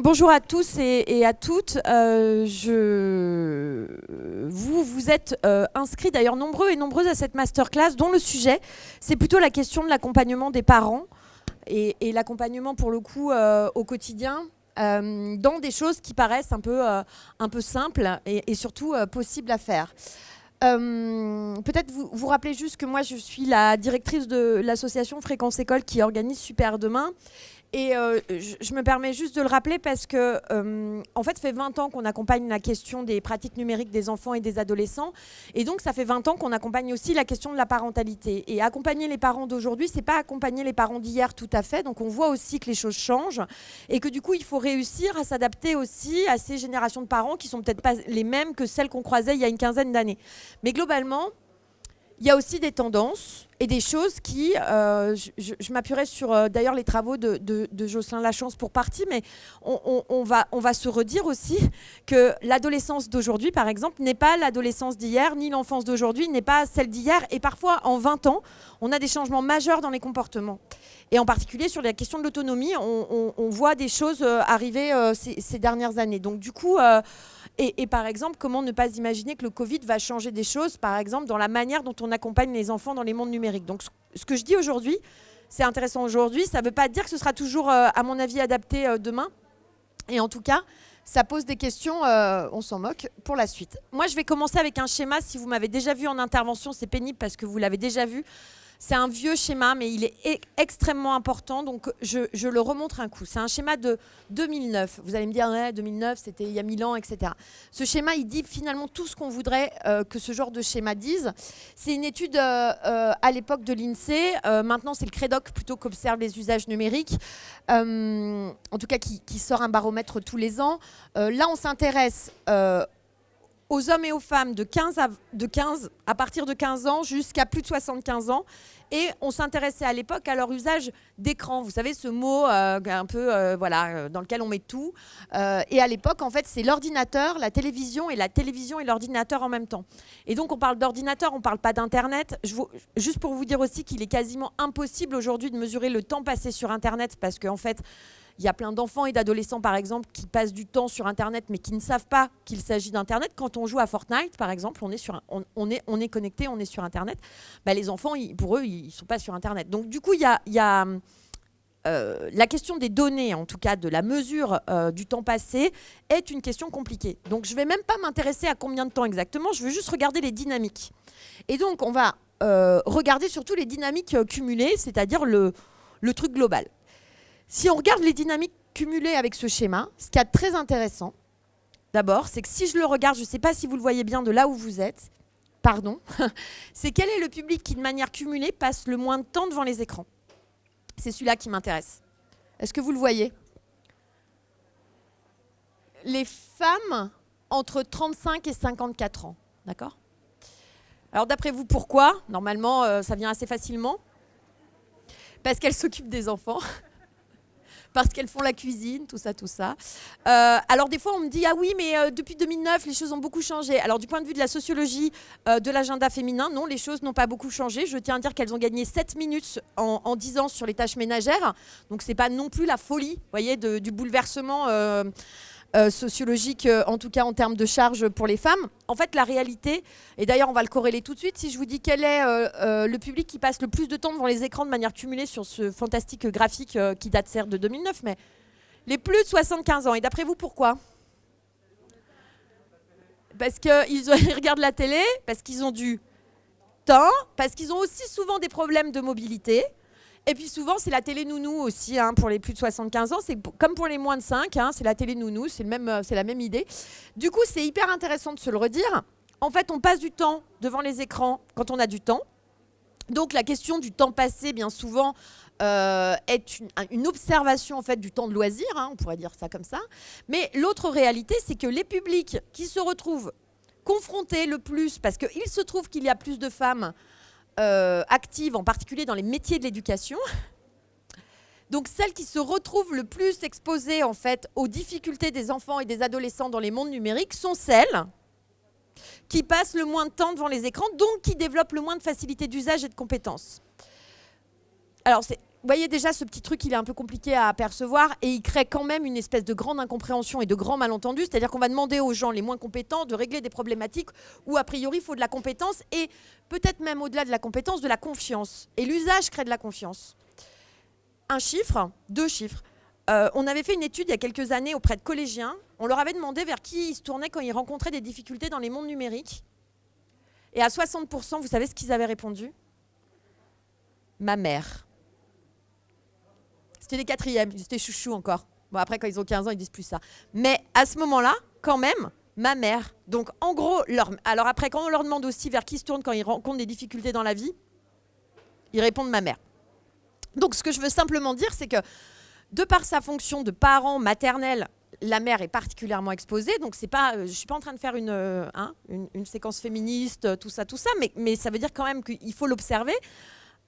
Bonjour à tous et à toutes. Vous êtes inscrits d'ailleurs nombreux et nombreuses à cette masterclass dont le sujet, c'est plutôt la question de l'accompagnement des parents et l'accompagnement pour le coup au quotidien dans des choses qui paraissent un peu simples et surtout possibles à faire. Peut-être vous rappelez juste que moi je suis la directrice de l'association Fréquence École qui organise Super Demain. Et je me permets juste de le rappeler parce que, en fait, ça fait 20 ans qu'on accompagne la question des pratiques numériques des enfants et des adolescents. Et donc, ça fait 20 ans qu'on accompagne aussi la question de la parentalité. Et accompagner les parents d'aujourd'hui, c'est pas accompagner les parents d'hier tout à fait. Donc, on voit aussi que les choses changent et que du coup, il faut réussir à s'adapter aussi à ces générations de parents qui sont peut-être pas les mêmes que celles qu'on croisait il y a une quinzaine d'années. Mais globalement, il y a aussi des tendances et des choses qui, je m'appuierai sur d'ailleurs les travaux de Jocelyn Lachance pour partie, mais on va se redire aussi que l'adolescence d'aujourd'hui, par exemple, n'est pas l'adolescence d'hier, ni l'enfance d'aujourd'hui n'est pas celle d'hier. Et parfois, en 20 ans, on a des changements majeurs dans les comportements. Et en particulier sur la question de l'autonomie, on voit des choses arriver ces dernières années. Donc du coup... Et par exemple, comment ne pas imaginer que le Covid va changer des choses, par exemple, dans la manière dont on accompagne les enfants dans les mondes numériques. Donc, ce que je dis aujourd'hui, c'est intéressant aujourd'hui. Ça ne veut pas dire que ce sera toujours, à mon avis, adapté demain. Et en tout cas, ça pose des questions, on s'en moque, pour la suite. Moi, je vais commencer avec un schéma. Si vous m'avez déjà vu en intervention, c'est pénible parce que vous l'avez déjà vu. C'est un vieux schéma, mais il est extrêmement important, donc je le remontre un coup. C'est un schéma de 2009. Vous allez me dire, ouais, 2009, c'était il y a 1000 ans, etc. Ce schéma, il dit finalement tout ce qu'on voudrait que ce genre de schéma dise. C'est une étude à l'époque de l'INSEE. Maintenant, c'est le CREDOC plutôt qu'observe les usages numériques. En tout cas, qui sort un baromètre tous les ans. Là, on s'intéresse... aux hommes et aux femmes à partir de 15 ans jusqu'à plus de 75 ans. Et on s'intéressait à l'époque à leur usage d'écran. Vous savez, ce mot un peu dans lequel on met tout. Et à l'époque, en fait, c'est l'ordinateur, la télévision et l'ordinateur en même temps. Et donc, on parle d'ordinateur, on ne parle pas d'Internet. Juste pour vous dire aussi qu'il est quasiment impossible aujourd'hui de mesurer le temps passé sur Internet parce qu'en fait, il y a plein d'enfants et d'adolescents, par exemple, qui passent du temps sur Internet, mais qui ne savent pas qu'il s'agit d'Internet. Quand on joue à Fortnite, par exemple, on est connecté, on est sur Internet. Bah, les enfants, pour eux, ils ne sont pas sur Internet. Donc, du coup, il y a la question des données, en tout cas de la mesure du temps passé, est une question compliquée. Donc, je ne vais même pas m'intéresser à combien de temps exactement. Je veux juste regarder les dynamiques. Et donc, on va regarder surtout les dynamiques cumulées, c'est-à-dire le truc global. Si on regarde les dynamiques cumulées avec ce schéma, ce qui est très intéressant, d'abord, c'est que si je le regarde, je ne sais pas si vous le voyez bien de là où vous êtes, c'est quel est le public qui, de manière cumulée, passe le moins de temps devant les écrans. C'est celui-là qui m'intéresse. Est-ce que vous le voyez ? Les femmes entre 35 et 54 ans, d'accord ? Alors d'après vous, pourquoi ? Normalement, ça vient assez facilement. Parce qu'elles s'occupent des enfants. Parce qu'elles font la cuisine, tout ça. Alors des fois on me dit ah oui mais depuis 2009 les choses ont beaucoup changé. Alors du point de vue de la sociologie de l'agenda féminin, non, les choses n'ont pas beaucoup changé. Je tiens à dire qu'elles ont gagné 7 minutes en 10 ans sur les tâches ménagères. Donc c'est pas non plus la folie, voyez, du bouleversement sociologique, en tout cas en termes de charge pour les femmes. En fait, la réalité, et d'ailleurs on va le corréler tout de suite, si je vous dis quel est le public qui passe le plus de temps devant les écrans de manière cumulée sur ce fantastique graphique qui date certes de 2009, mais les plus de 75 ans. Et d'après vous, pourquoi ? Parce qu'ils regardent la télé, parce qu'ils ont du temps, parce qu'ils ont aussi souvent des problèmes de mobilité. Et puis souvent, c'est la télé nounou aussi, pour les plus de 75 ans. C'est comme pour les moins de 5, c'est la télé nounou, c'est la même idée. Du coup, c'est hyper intéressant de se le redire. En fait, on passe du temps devant les écrans quand on a du temps. Donc, la question du temps passé, bien souvent, est une observation en fait, du temps de loisir, on pourrait dire ça comme ça. Mais l'autre réalité, c'est que les publics qui se retrouvent confrontés le plus, parce qu'il se trouve qu'il y a plus de femmes actives, en particulier dans les métiers de l'éducation. Donc celles qui se retrouvent le plus exposées en fait, aux difficultés des enfants et des adolescents dans les mondes numériques sont celles qui passent le moins de temps devant les écrans, donc qui développent le moins de facilité d'usage et de compétences. Alors voyez déjà, ce petit truc, il est un peu compliqué à apercevoir et il crée quand même une espèce de grande incompréhension et de grands malentendus. C'est-à-dire qu'on va demander aux gens les moins compétents de régler des problématiques où, a priori, il faut de la compétence et peut-être même au-delà de la compétence, de la confiance. Et l'usage crée de la confiance. Un chiffre, 2 chiffres. On avait fait une étude il y a quelques années auprès de collégiens. On leur avait demandé vers qui ils se tournaient quand ils rencontraient des difficultés dans les mondes numériques. Et à 60%, vous savez ce qu'ils avaient répondu ? Ma mère. C'était les 4e, ils étaient chouchous encore. Bon, après, quand ils ont 15 ans, ils disent plus ça. Mais à ce moment-là, quand même, ma mère. Donc, en gros, alors après, quand on leur demande aussi vers qui ils se tournent quand ils rencontrent des difficultés dans la vie, ils répondent ma mère. Donc, ce que je veux simplement dire, c'est que de par sa fonction de parent maternel, la mère est particulièrement exposée. Donc, c'est pas, je ne suis pas en train de faire une séquence féministe, tout ça, mais ça veut dire quand même qu'il faut l'observer.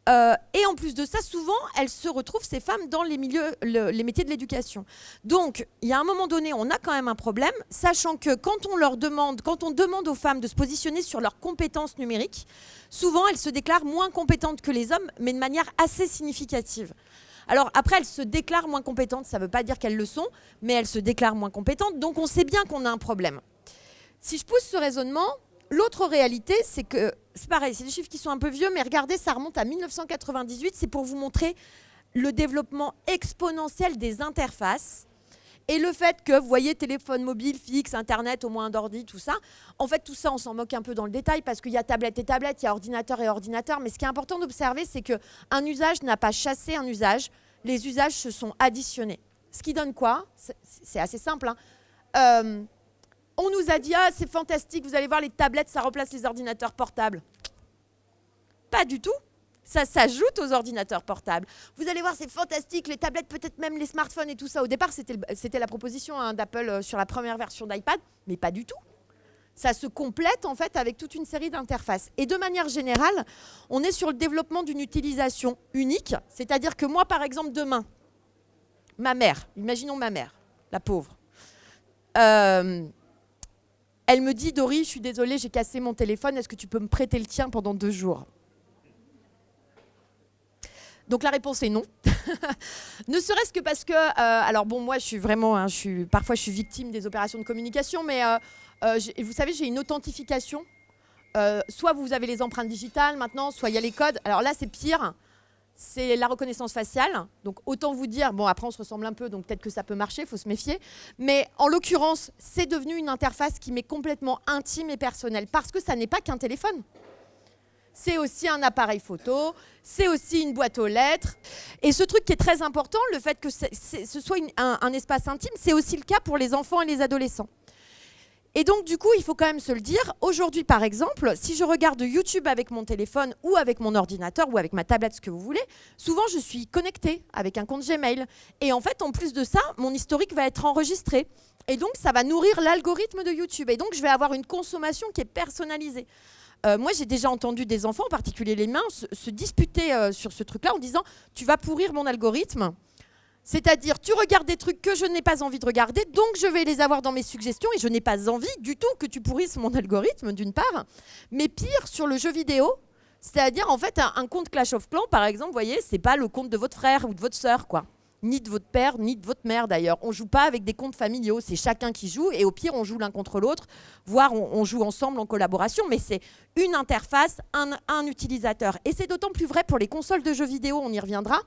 Et en plus de ça, souvent, elles se retrouvent, ces femmes, dans les métiers de l'éducation. Donc, il y a un moment donné, on a quand même un problème, sachant que quand on demande aux femmes de se positionner sur leurs compétences numériques, souvent, elles se déclarent moins compétentes que les hommes, mais de manière assez significative. Alors après, elles se déclarent moins compétentes, ça ne veut pas dire qu'elles le sont, mais elles se déclarent moins compétentes, donc on sait bien qu'on a un problème. Si je pousse ce raisonnement, l'autre réalité, c'est que, c'est pareil, c'est des chiffres qui sont un peu vieux, mais regardez, ça remonte à 1998, c'est pour vous montrer le développement exponentiel des interfaces et le fait que, vous voyez, téléphone mobile, fixe, Internet, au moins d'ordi, tout ça. En fait, tout ça, on s'en moque un peu dans le détail parce qu'il y a tablette et tablette, il y a ordinateur et ordinateur, mais ce qui est important d'observer, c'est qu'un usage n'a pas chassé un usage, les usages se sont additionnés. Ce qui donne quoi ? C'est assez simple, hein. On nous a dit « Ah, c'est fantastique, vous allez voir, les tablettes, ça remplace les ordinateurs portables. » Pas du tout. Ça s'ajoute aux ordinateurs portables. Vous allez voir, c'est fantastique, les tablettes, peut-être même les smartphones et tout ça. Au départ, c'était la proposition d'Apple sur la première version d'iPad, mais pas du tout. Ça se complète, en fait, avec toute une série d'interfaces. Et de manière générale, on est sur le développement d'une utilisation unique. C'est-à-dire que moi, par exemple, demain, ma mère, imaginons ma mère, la pauvre, elle me dit « Dory, je suis désolée, j'ai cassé mon téléphone, est-ce que tu peux me prêter le tien pendant 2 jours ?» Donc la réponse est non. Ne serait-ce que parce que, alors bon, moi je suis vraiment, parfois je suis victime des opérations de communication, mais vous savez, j'ai une authentification. Soit vous avez les empreintes digitales maintenant, soit il y a les codes. Alors là c'est pire, c'est la reconnaissance faciale. Donc autant vous dire, bon après on se ressemble un peu, donc peut-être que ça peut marcher, il faut se méfier. Mais en l'occurrence, c'est devenu une interface qui m'est complètement intime et personnelle, parce que ça n'est pas qu'un téléphone. C'est aussi un appareil photo, c'est aussi une boîte aux lettres. Et ce truc qui est très important, le fait que ce soit un espace intime, c'est aussi le cas pour les enfants et les adolescents. Et donc, du coup, il faut quand même se le dire. Aujourd'hui, par exemple, si je regarde YouTube avec mon téléphone ou avec mon ordinateur ou avec ma tablette, ce que vous voulez, souvent, je suis connectée avec un compte Gmail. Et en fait, en plus de ça, mon historique va être enregistré. Et donc, ça va nourrir l'algorithme de YouTube. Et donc, je vais avoir une consommation qui est personnalisée. Moi, j'ai déjà entendu des enfants, en particulier les miens, se disputer sur ce truc-là en disant « Tu vas pourrir mon algorithme ». C'est-à-dire, tu regardes des trucs que je n'ai pas envie de regarder, donc je vais les avoir dans mes suggestions et je n'ai pas envie du tout que tu pourrisses mon algorithme, d'une part. Mais pire, sur le jeu vidéo, c'est-à-dire, en fait, un compte Clash of Clans, par exemple, vous voyez, c'est pas le compte de votre frère ou de votre sœur, quoi. Ni de votre père, ni de votre mère, d'ailleurs. On joue pas avec des comptes familiaux, c'est chacun qui joue, et au pire, on joue l'un contre l'autre, voire on joue ensemble en collaboration, mais c'est une interface, un utilisateur. Et c'est d'autant plus vrai pour les consoles de jeux vidéo, on y reviendra.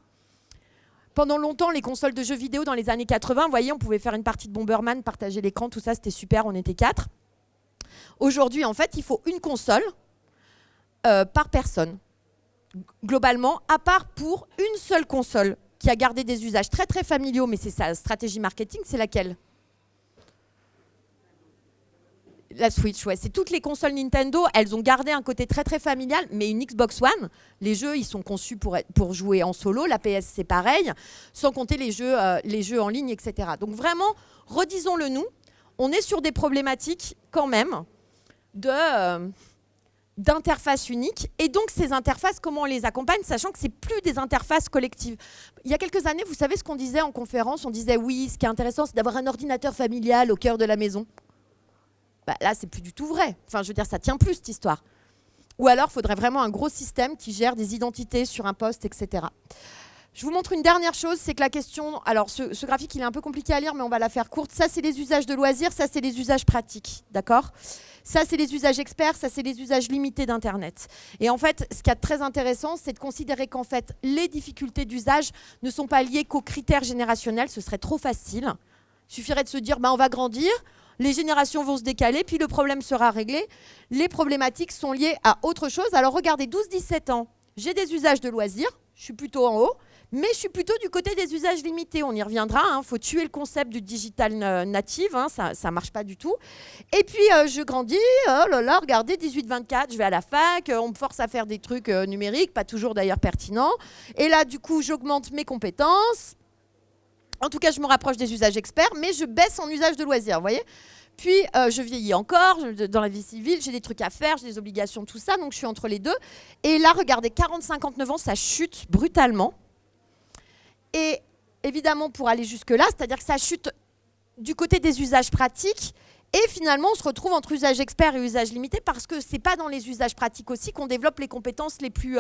Pendant longtemps, les consoles de jeux vidéo dans les années 80, vous voyez, on pouvait faire une partie de Bomberman, partager l'écran, tout ça, c'était super, on était 4. Aujourd'hui, en fait, il faut une console par personne, globalement, à part pour une seule console qui a gardé des usages très très familiaux, mais c'est sa stratégie marketing, c'est laquelle ? La Switch, ouais. C'est toutes les consoles Nintendo, elles ont gardé un côté très très familial, mais une Xbox One, les jeux, ils sont conçus pour jouer en solo, la PS c'est pareil, sans compter les jeux en ligne, etc. Donc vraiment, redisons-le nous, on est sur des problématiques quand même d'interfaces uniques, et donc ces interfaces, comment on les accompagne, sachant que c'est plus des interfaces collectives. Il y a quelques années, vous savez ce qu'on disait en conférence, on disait oui, ce qui est intéressant, c'est d'avoir un ordinateur familial au cœur de la maison. Bah, là, c'est plus du tout vrai. Enfin, je veux dire, ça tient plus, cette histoire. Ou alors, il faudrait vraiment un gros système qui gère des identités sur un poste, etc. Je vous montre une dernière chose, c'est que la question... Alors, ce graphique, il est un peu compliqué à lire, mais on va la faire courte. Ça, c'est les usages de loisirs, ça, c'est les usages pratiques, d'accord ? Ça, c'est les usages experts, ça, c'est les usages limités d'Internet. Et en fait, ce qui est très intéressant, c'est de considérer qu'en fait, les difficultés d'usage ne sont pas liées qu'aux critères générationnels. Ce serait trop facile. Il suffirait de se dire, on va grandir, les générations vont se décaler, puis le problème sera réglé. Les problématiques sont liées à autre chose. Alors, regardez, 12-17 ans, j'ai des usages de loisirs, je suis plutôt en haut. Mais je suis plutôt du côté des usages limités. On y reviendra. Il faut tuer le concept du digital native. Ça ne marche pas du tout. Et puis, je grandis. Oh là là, regardez, 18-24, je vais à la fac. On me force à faire des trucs numériques, pas toujours d'ailleurs pertinents. Et là, du coup, j'augmente mes compétences. En tout cas, je me rapproche des usages experts, mais je baisse en usage de loisirs, vous voyez ? Puis, je vieillis encore. Dans la vie civile, j'ai des trucs à faire, j'ai des obligations, tout ça. Donc, je suis entre les deux. Et là, regardez, 40-59 ans, ça chute brutalement. Et évidemment, pour aller jusque-là, c'est-à-dire que ça chute du côté des usages pratiques. Et finalement, on se retrouve entre usages experts et usages limités parce que ce n'est pas dans les usages pratiques aussi qu'on développe les compétences les plus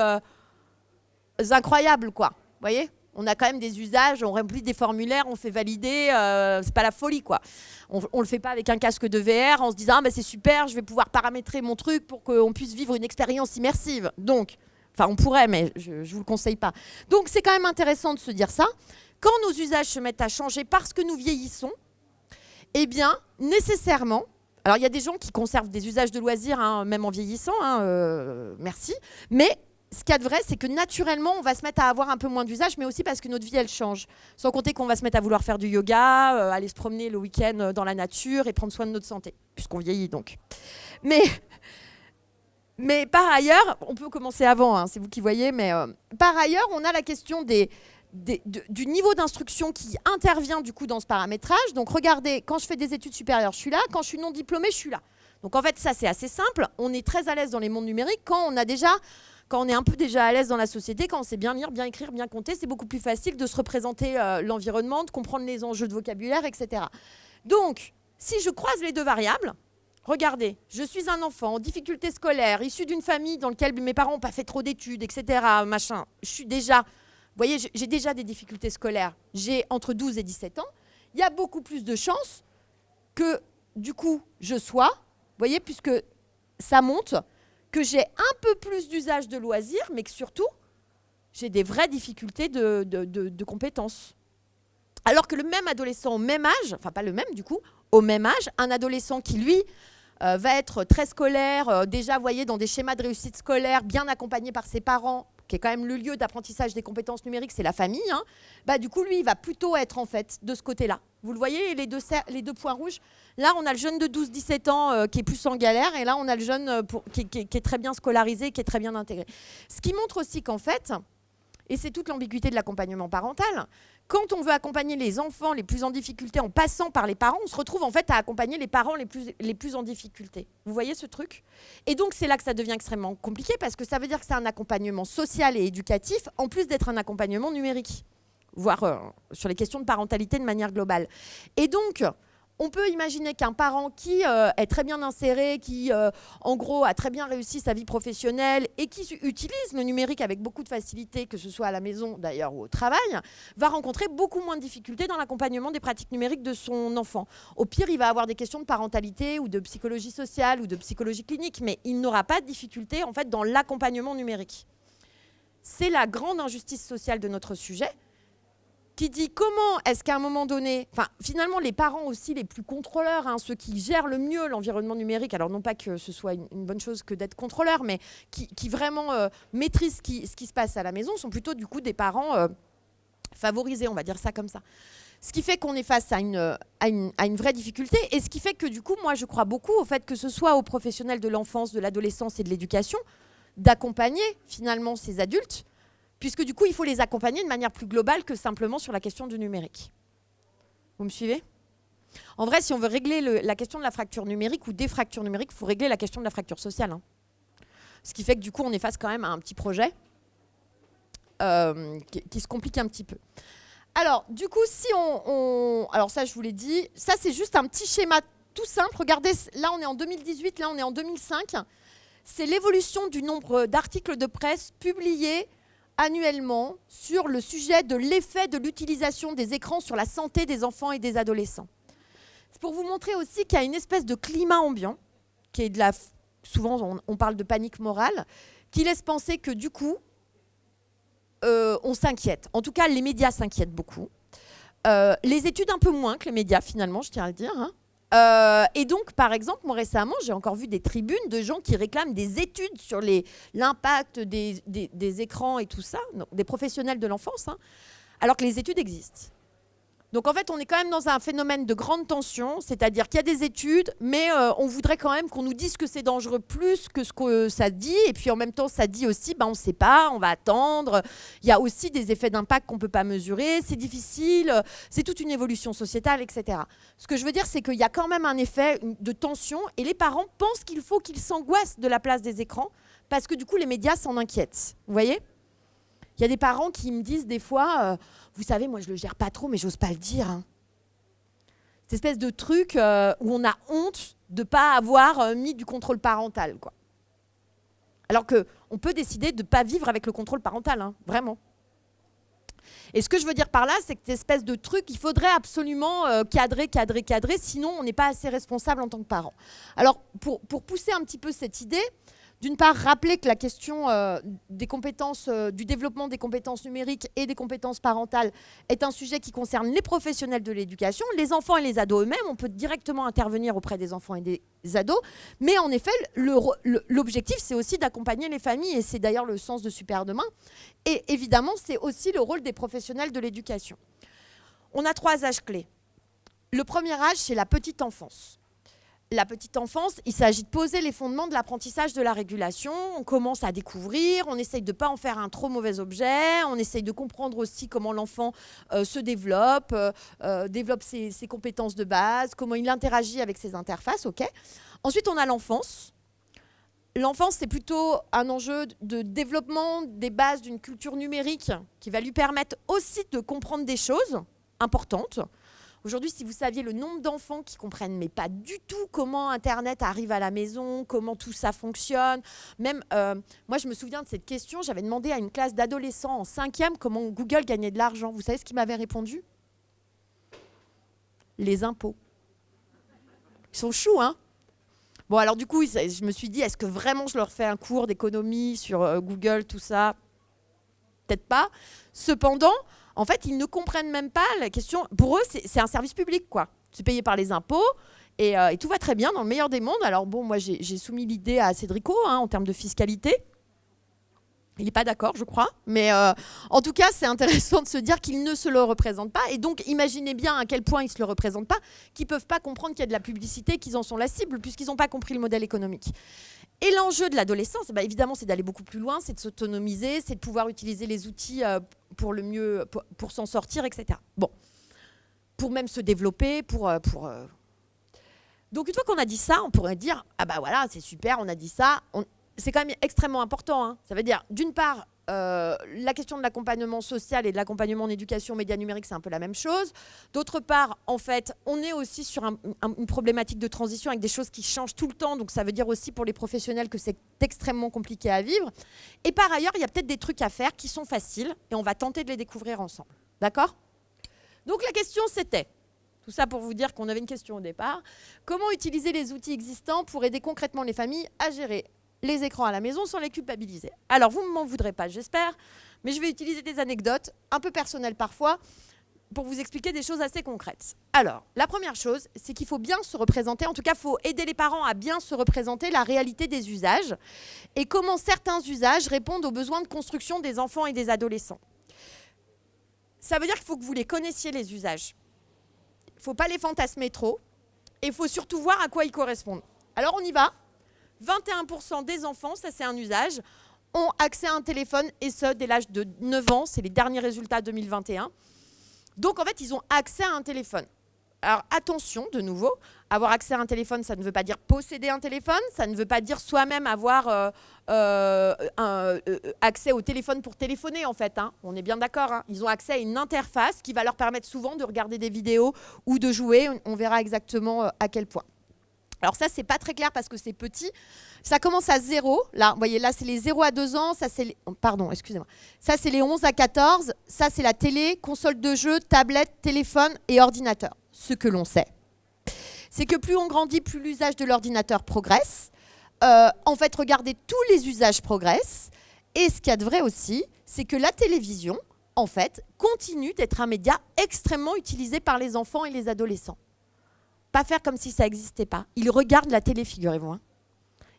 incroyables, quoi. Vous voyez ? On a quand même des usages, on remplit des formulaires, on fait valider, c'est pas la folie, quoi. On le fait pas avec un casque de VR en se disant c'est super, je vais pouvoir paramétrer mon truc pour qu'on puisse vivre une expérience immersive. Donc, on pourrait, mais je ne vous le conseille pas. Donc, c'est quand même intéressant de se dire ça. Quand nos usages se mettent à changer parce que nous vieillissons, eh bien, nécessairement... Alors, il y a des gens qui conservent des usages de loisirs, même en vieillissant, merci. Mais ce qu'il y a de vrai, c'est que naturellement, on va se mettre à avoir un peu moins d'usages, mais aussi parce que notre vie, elle change. Sans compter qu'on va se mettre à vouloir faire du yoga, aller se promener le week-end dans la nature et prendre soin de notre santé, puisqu'on vieillit donc. Mais par ailleurs, on peut commencer avant, c'est vous qui voyez, mais par ailleurs, on a la question du niveau d'instruction qui intervient du coup dans ce paramétrage. Donc regardez, quand je fais des études supérieures, je suis là. Quand je suis non diplômée, je suis là. Donc en fait, ça c'est assez simple. On est très à l'aise dans les mondes numériques quand on est un peu déjà à l'aise dans la société, quand on sait bien lire, bien écrire, bien compter, c'est beaucoup plus facile de se représenter l'environnement, de comprendre les enjeux de vocabulaire, etc. Donc, si je croise les deux variables... Regardez, je suis un enfant en difficulté scolaire, issu d'une famille dans laquelle mes parents n'ont pas fait trop d'études, etc. Machin. Je suis déjà, vous voyez, j'ai déjà des difficultés scolaires. J'ai entre 12 et 17 ans. Il y a beaucoup plus de chances que, du coup, je sois, vous voyez, puisque ça monte, que j'ai un peu plus d'usage de loisirs, mais que surtout, j'ai des vraies difficultés de compétences. Alors que le même adolescent au même âge, enfin pas le même du coup, au même âge, un adolescent qui, lui, va être très scolaire, déjà, vous voyez, dans des schémas de réussite scolaire, bien accompagné par ses parents, qui est quand même le lieu d'apprentissage des compétences numériques, c'est la famille, du coup, lui, il va plutôt être, en fait, de ce côté-là. Vous le voyez, les deux points rouges. Là, on a le jeune de 12-17 ans qui est plus en galère, et là, on a le jeune qui est très bien scolarisé, qui est très bien intégré. Ce qui montre aussi qu'en fait, et c'est toute l'ambiguïté de l'accompagnement parental, quand on veut accompagner les enfants les plus en difficulté en passant par les parents, on se retrouve en fait à accompagner les parents les plus en difficulté. Vous voyez ce truc ? Et donc c'est là que ça devient extrêmement compliqué parce que ça veut dire que c'est un accompagnement social et éducatif en plus d'être un accompagnement numérique, voire sur les questions de parentalité de manière globale. Et donc, on peut imaginer qu'un parent qui est très bien inséré, qui en gros a très bien réussi sa vie professionnelle et qui utilise le numérique avec beaucoup de facilité, que ce soit à la maison d'ailleurs ou au travail, va rencontrer beaucoup moins de difficultés dans l'accompagnement des pratiques numériques de son enfant. Au pire, il va avoir des questions de parentalité ou de psychologie sociale ou de psychologie clinique, mais il n'aura pas de difficultés en fait dans l'accompagnement numérique. C'est la grande injustice sociale de notre sujet, qui dit comment est-ce qu'à un moment donné, finalement les parents aussi les plus contrôleurs, ceux qui gèrent le mieux l'environnement numérique, alors non pas que ce soit une bonne chose que d'être contrôleur, mais qui vraiment maîtrisent ce qui se passe à la maison, sont plutôt du coup des parents favorisés, on va dire ça comme ça. Ce qui fait qu'on est face à une vraie difficulté et ce qui fait que du coup, moi je crois beaucoup au fait que ce soit aux professionnels de l'enfance, de l'adolescence et de l'éducation d'accompagner finalement ces adultes, puisque du coup, il faut les accompagner de manière plus globale que simplement sur la question du numérique. Vous me suivez ? En vrai, si on veut régler la question de la fracture numérique ou des fractures numériques, il faut régler la question de la fracture sociale. Ce qui fait que du coup, on est face quand même à un petit projet qui se complique un petit peu. Alors, du coup, si alors ça, je vous l'ai dit, ça, c'est juste un petit schéma tout simple. Regardez, là, on est en 2018, là, on est en 2005. C'est l'évolution du nombre d'articles de presse publiés annuellement sur le sujet de l'effet de l'utilisation des écrans sur la santé des enfants et des adolescents. C'est pour vous montrer aussi qu'il y a une espèce de climat ambiant, qui est souvent on parle de panique morale, qui laisse penser que du coup, on s'inquiète. En tout cas, les médias s'inquiètent beaucoup. Les études un peu moins que les médias, finalement, je tiens à le dire. Et donc, par exemple, moi récemment, j'ai encore vu des tribunes de gens qui réclament des études sur l'impact des écrans et tout ça, donc des professionnels de l'enfance, alors que les études existent. Donc en fait, on est quand même dans un phénomène de grande tension, c'est-à-dire qu'il y a des études, mais on voudrait quand même qu'on nous dise que c'est dangereux plus que ce que ça dit, et puis en même temps, ça dit aussi, on ne sait pas, on va attendre. Il y a aussi des effets d'impact qu'on ne peut pas mesurer, c'est difficile, c'est toute une évolution sociétale, etc. Ce que je veux dire, c'est qu'il y a quand même un effet de tension, et les parents pensent qu'il faut qu'ils s'angoissent de la place des écrans, parce que du coup, les médias s'en inquiètent. Vous voyez ? Il y a des parents qui me disent des fois, vous savez, moi je le gère pas trop, mais j'ose pas le dire. Cette espèce de truc où on a honte de ne pas avoir mis du contrôle parental, quoi. Alors qu'on peut décider de ne pas vivre avec le contrôle parental, vraiment. Et ce que je veux dire par là, c'est que cette espèce de truc, il faudrait absolument cadrer, sinon on n'est pas assez responsable en tant que parent. Alors, pour pousser un petit peu cette idée, d'une part, rappeler que la question des compétences, du développement des compétences numériques et des compétences parentales est un sujet qui concerne les professionnels de l'éducation, les enfants et les ados eux-mêmes. On peut directement intervenir auprès des enfants et des ados. Mais en effet, l'objectif, c'est aussi d'accompagner les familles. Et c'est d'ailleurs le sens de Super Demain. Et évidemment, c'est aussi le rôle des professionnels de l'éducation. On a 3 âges clés. Le premier âge, c'est la petite enfance. La petite enfance, il s'agit de poser les fondements de l'apprentissage de la régulation. On commence à découvrir, on essaye de ne pas en faire un trop mauvais objet, on essaye de comprendre aussi comment l'enfant se développe, développe ses compétences de base, comment il interagit avec ses interfaces. Okay. Ensuite, on a l'enfance. L'enfance, c'est plutôt un enjeu de développement des bases d'une culture numérique qui va lui permettre aussi de comprendre des choses importantes. Aujourd'hui, si vous saviez le nombre d'enfants qui comprennent mais pas du tout comment Internet arrive à la maison, comment tout ça fonctionne. Même, moi, je me souviens de cette question. J'avais demandé à une classe d'adolescents en 5e comment Google gagnait de l'argent. Vous savez ce qu'ils m'avaient répondu ? Les impôts. Ils sont choux, hein ? Bon, alors du coup, je me suis dit, est-ce que vraiment je leur fais un cours d'économie sur Google, tout ça ? Peut-être pas. Cependant, en fait, ils ne comprennent même pas la question. Pour eux, c'est un service public, quoi. C'est payé par les impôts et tout va très bien dans le meilleur des mondes. Alors bon, moi, j'ai soumis l'idée à Cédrico en termes de fiscalité. Il n'est pas d'accord, je crois. Mais en tout cas, c'est intéressant de se dire qu'ils ne se le représentent pas. Et donc, imaginez bien à quel point ils ne se le représentent pas, qu'ils ne peuvent pas comprendre qu'il y a de la publicité, qu'ils en sont la cible, puisqu'ils n'ont pas compris le modèle économique. Et l'enjeu de l'adolescence, évidemment, c'est d'aller beaucoup plus loin, c'est de s'autonomiser, c'est de pouvoir utiliser les outils pour le mieux, pour s'en sortir, etc. Bon, pour même se développer, Donc, une fois qu'on a dit ça, on pourrait dire, voilà, c'est super, on a dit ça. C'est quand même extrêmement important. Ça veut dire, d'une part, la question de l'accompagnement social et de l'accompagnement en éducation médias numériques, c'est un peu la même chose. D'autre part, en fait, on est aussi sur une problématique de transition avec des choses qui changent tout le temps. Donc, ça veut dire aussi pour les professionnels que c'est extrêmement compliqué à vivre. Et par ailleurs, il y a peut-être des trucs à faire qui sont faciles et on va tenter de les découvrir ensemble. D'accord ? Donc, la question, c'était, tout ça pour vous dire qu'on avait une question au départ, comment utiliser les outils existants pour aider concrètement les familles à gérer les écrans à la maison sans les culpabiliser. Alors, vous ne m'en voudrez pas, j'espère, mais je vais utiliser des anecdotes, un peu personnelles parfois, pour vous expliquer des choses assez concrètes. Alors, la première chose, c'est qu'il faut bien se représenter, en tout cas, il faut aider les parents à bien se représenter la réalité des usages et comment certains usages répondent aux besoins de construction des enfants et des adolescents. Ça veut dire qu'il faut que vous les connaissiez, les usages. Il ne faut pas les fantasmer trop et il faut surtout voir à quoi ils correspondent. Alors, on y va. 21% des enfants, ça c'est un usage, ont accès à un téléphone et ce, dès l'âge de 9 ans. C'est les derniers résultats 2021. Donc en fait, ils ont accès à un téléphone. Alors attention, de nouveau, avoir accès à un téléphone, ça ne veut pas dire posséder un téléphone, ça ne veut pas dire soi-même avoir accès au téléphone pour téléphoner en fait. On est bien d'accord. Ils ont accès à une interface qui va leur permettre souvent de regarder des vidéos ou de jouer. On verra exactement à quel point. Alors ça, c'est pas très clair parce que c'est petit. Ça commence à 0. Là, vous voyez, là, c'est les 0 à 2 ans. Ça, c'est pardon, excusez-moi. Ça, c'est les 11 à 14. Ça, c'est la télé, console de jeu, tablette, téléphone et ordinateur. Ce que l'on sait, c'est que plus on grandit, plus l'usage de l'ordinateur progresse. En fait, regardez, tous les usages progressent. Et ce qu'il y a de vrai aussi, c'est que la télévision, en fait, continue d'être un média extrêmement utilisé par les enfants et les adolescents. Pas faire comme si ça n'existait pas. Ils regardent la télé, figurez-vous. Hein.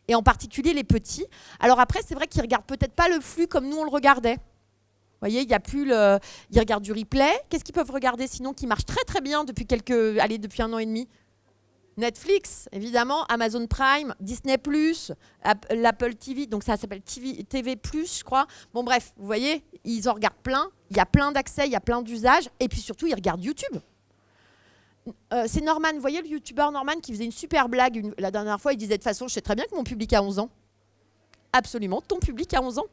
Et en particulier les petits. Alors après, c'est vrai qu'ils ne regardent peut-être pas le flux comme nous, on le regardait. Vous voyez, il n'y a plus le... Ils regardent du replay. Qu'est-ce qu'ils peuvent regarder sinon qui marche très très bien depuis depuis 1 an et demi? Netflix, évidemment, Amazon Prime, Disney+, l'Apple TV, donc ça s'appelle TV+, je crois. Bon bref, vous voyez, ils en regardent plein. Il y a plein d'accès, il y a plein d'usages. Et puis surtout, ils regardent YouTube. C'est Norman, vous voyez le youtubeur Norman qui faisait une super blague la dernière fois, il disait de toute façon je sais très bien que mon public a 11 ans. Absolument, ton public a 11 ans.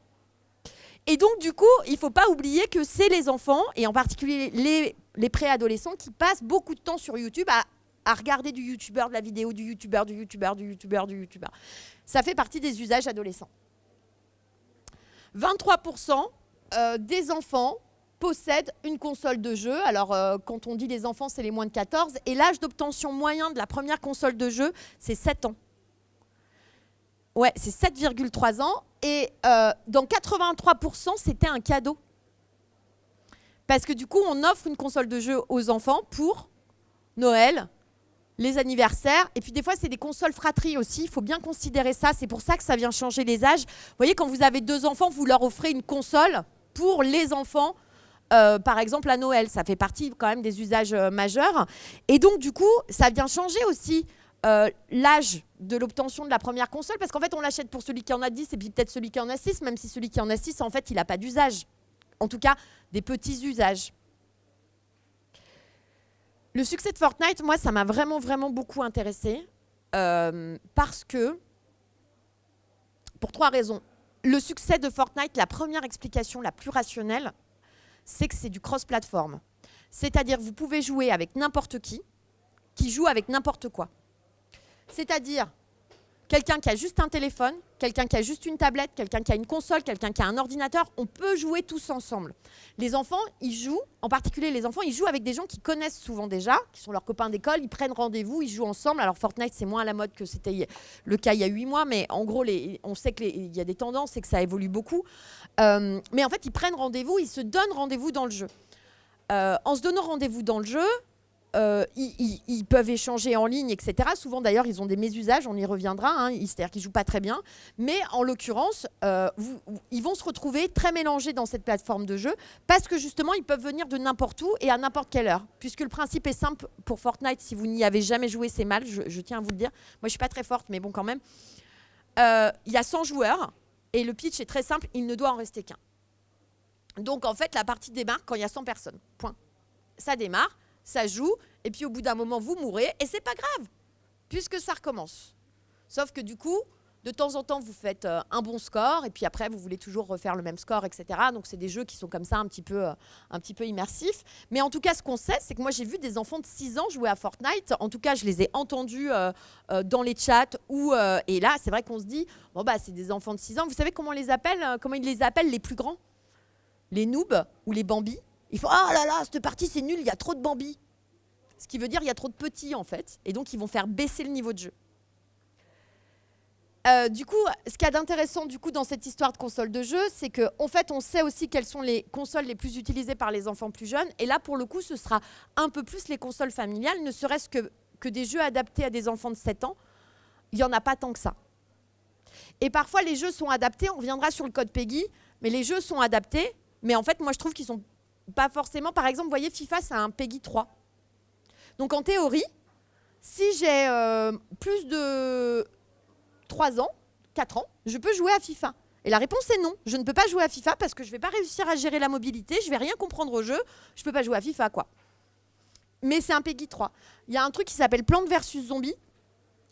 Et donc du coup, il ne faut pas oublier que c'est les enfants, et en particulier les préadolescents, qui passent beaucoup de temps sur YouTube à regarder du youtubeur, de la vidéo, du youtubeur. Ça fait partie des usages adolescents. 23% des enfants possèdent une console de jeu. Alors, quand on dit les enfants, c'est les moins de 14. Et l'âge d'obtention moyen de la première console de jeu, c'est 7 ans. Ouais, c'est 7,3 ans. Et dans 83%, c'était un cadeau. Parce que du coup, on offre une console de jeu aux enfants pour Noël, les anniversaires. Et puis des fois, c'est des consoles fratries aussi. Il faut bien considérer ça. C'est pour ça que ça vient changer les âges. Vous voyez, quand vous avez 2 enfants, vous leur offrez une console pour les enfants. Par exemple à Noël, ça fait partie quand même des usages majeurs. Et donc du coup, ça vient changer aussi l'âge de l'obtention de la première console, parce qu'en fait, on l'achète pour celui qui en a 10 et puis peut-être celui qui en a 6, même si celui qui en a 6, en fait, il n'a pas d'usage. En tout cas, des petits usages. Le succès de Fortnite, moi, ça m'a vraiment, vraiment beaucoup intéressée parce que, pour 3 raisons. Le succès de Fortnite, la première explication la plus rationnelle, c'est que c'est du cross-platform. C'est-à-dire que vous pouvez jouer avec n'importe qui joue avec n'importe quoi. C'est-à-dire quelqu'un qui a juste un téléphone, quelqu'un qui a juste une tablette, quelqu'un qui a une console, quelqu'un qui a un ordinateur, on peut jouer tous ensemble. Les enfants, ils jouent, en particulier les enfants, ils jouent avec des gens qu'ils connaissent souvent déjà, qui sont leurs copains d'école, ils prennent rendez-vous, ils jouent ensemble. Alors Fortnite, c'est moins à la mode que c'était le cas il y a 8 mois, mais en gros, on sait qu'il y a des tendances et que ça évolue beaucoup. Mais en fait, ils prennent rendez-vous, ils se donnent rendez-vous dans le jeu. En se donnant rendez-vous dans le jeu, ils peuvent échanger en ligne, etc. Souvent, d'ailleurs, ils ont des mésusages, on y reviendra, hein, c'est-à-dire qu'ils ne jouent pas très bien. Mais en l'occurrence, ils vont se retrouver très mélangés dans cette plateforme de jeu parce que justement, ils peuvent venir de n'importe où et à n'importe quelle heure. Puisque le principe est simple pour Fortnite, si vous n'y avez jamais joué, c'est mal, je tiens à vous le dire. Moi, je ne suis pas très forte, mais bon, quand même. Il y a 100 joueurs et le pitch est très simple, il ne doit en rester qu'un. Donc, en fait, la partie démarre quand il y a 100 personnes. Point. Ça démarre. Ça joue, et puis au bout d'un moment, vous mourrez, et c'est pas grave, puisque ça recommence. Sauf que du coup, de temps en temps, vous faites un bon score, et puis après, vous voulez toujours refaire le même score, etc. Donc, c'est des jeux qui sont comme ça, un petit peu immersifs. Mais en tout cas, ce qu'on sait, c'est que moi, j'ai vu des enfants de 6 ans jouer à Fortnite. En tout cas, je les ai entendus dans les chats, et là, c'est vrai qu'on se dit, bon, bah, c'est des enfants de 6 ans. Vous savez comment ils les appellent les plus grands? Les noobs ou les bambis. Il faut, ah là là, cette partie c'est nul, il y a trop de Bambi. Ce qui veut dire qu'il y a trop de petits en fait. Et donc ils vont faire baisser le niveau de jeu. Du coup, ce qu'il y a d'intéressant du coup dans cette histoire de console de jeu, c'est qu'en fait on sait aussi quelles sont les consoles les plus utilisées par les enfants plus jeunes. Et là pour le coup, ce sera un peu plus les consoles familiales, ne serait-ce que des jeux adaptés à des enfants de 7 ans. Il n'y en a pas tant que ça. Et parfois les jeux sont adaptés, on reviendra sur le code PEGI, mais les jeux sont adaptés. Mais en fait, moi je trouve qu'ils sont pas forcément, par exemple, vous voyez, FIFA, c'est un PEGI 3. Donc, en théorie, si j'ai plus de 3 ans, 4 ans, je peux jouer à FIFA. Et la réponse est non. Je ne peux pas jouer à FIFA parce que je ne vais pas réussir à gérer la mobilité, je ne vais rien comprendre au jeu, je ne peux pas jouer à FIFA, quoi. Mais c'est un PEGI 3. Il y a un truc qui s'appelle Plantes versus Zombies.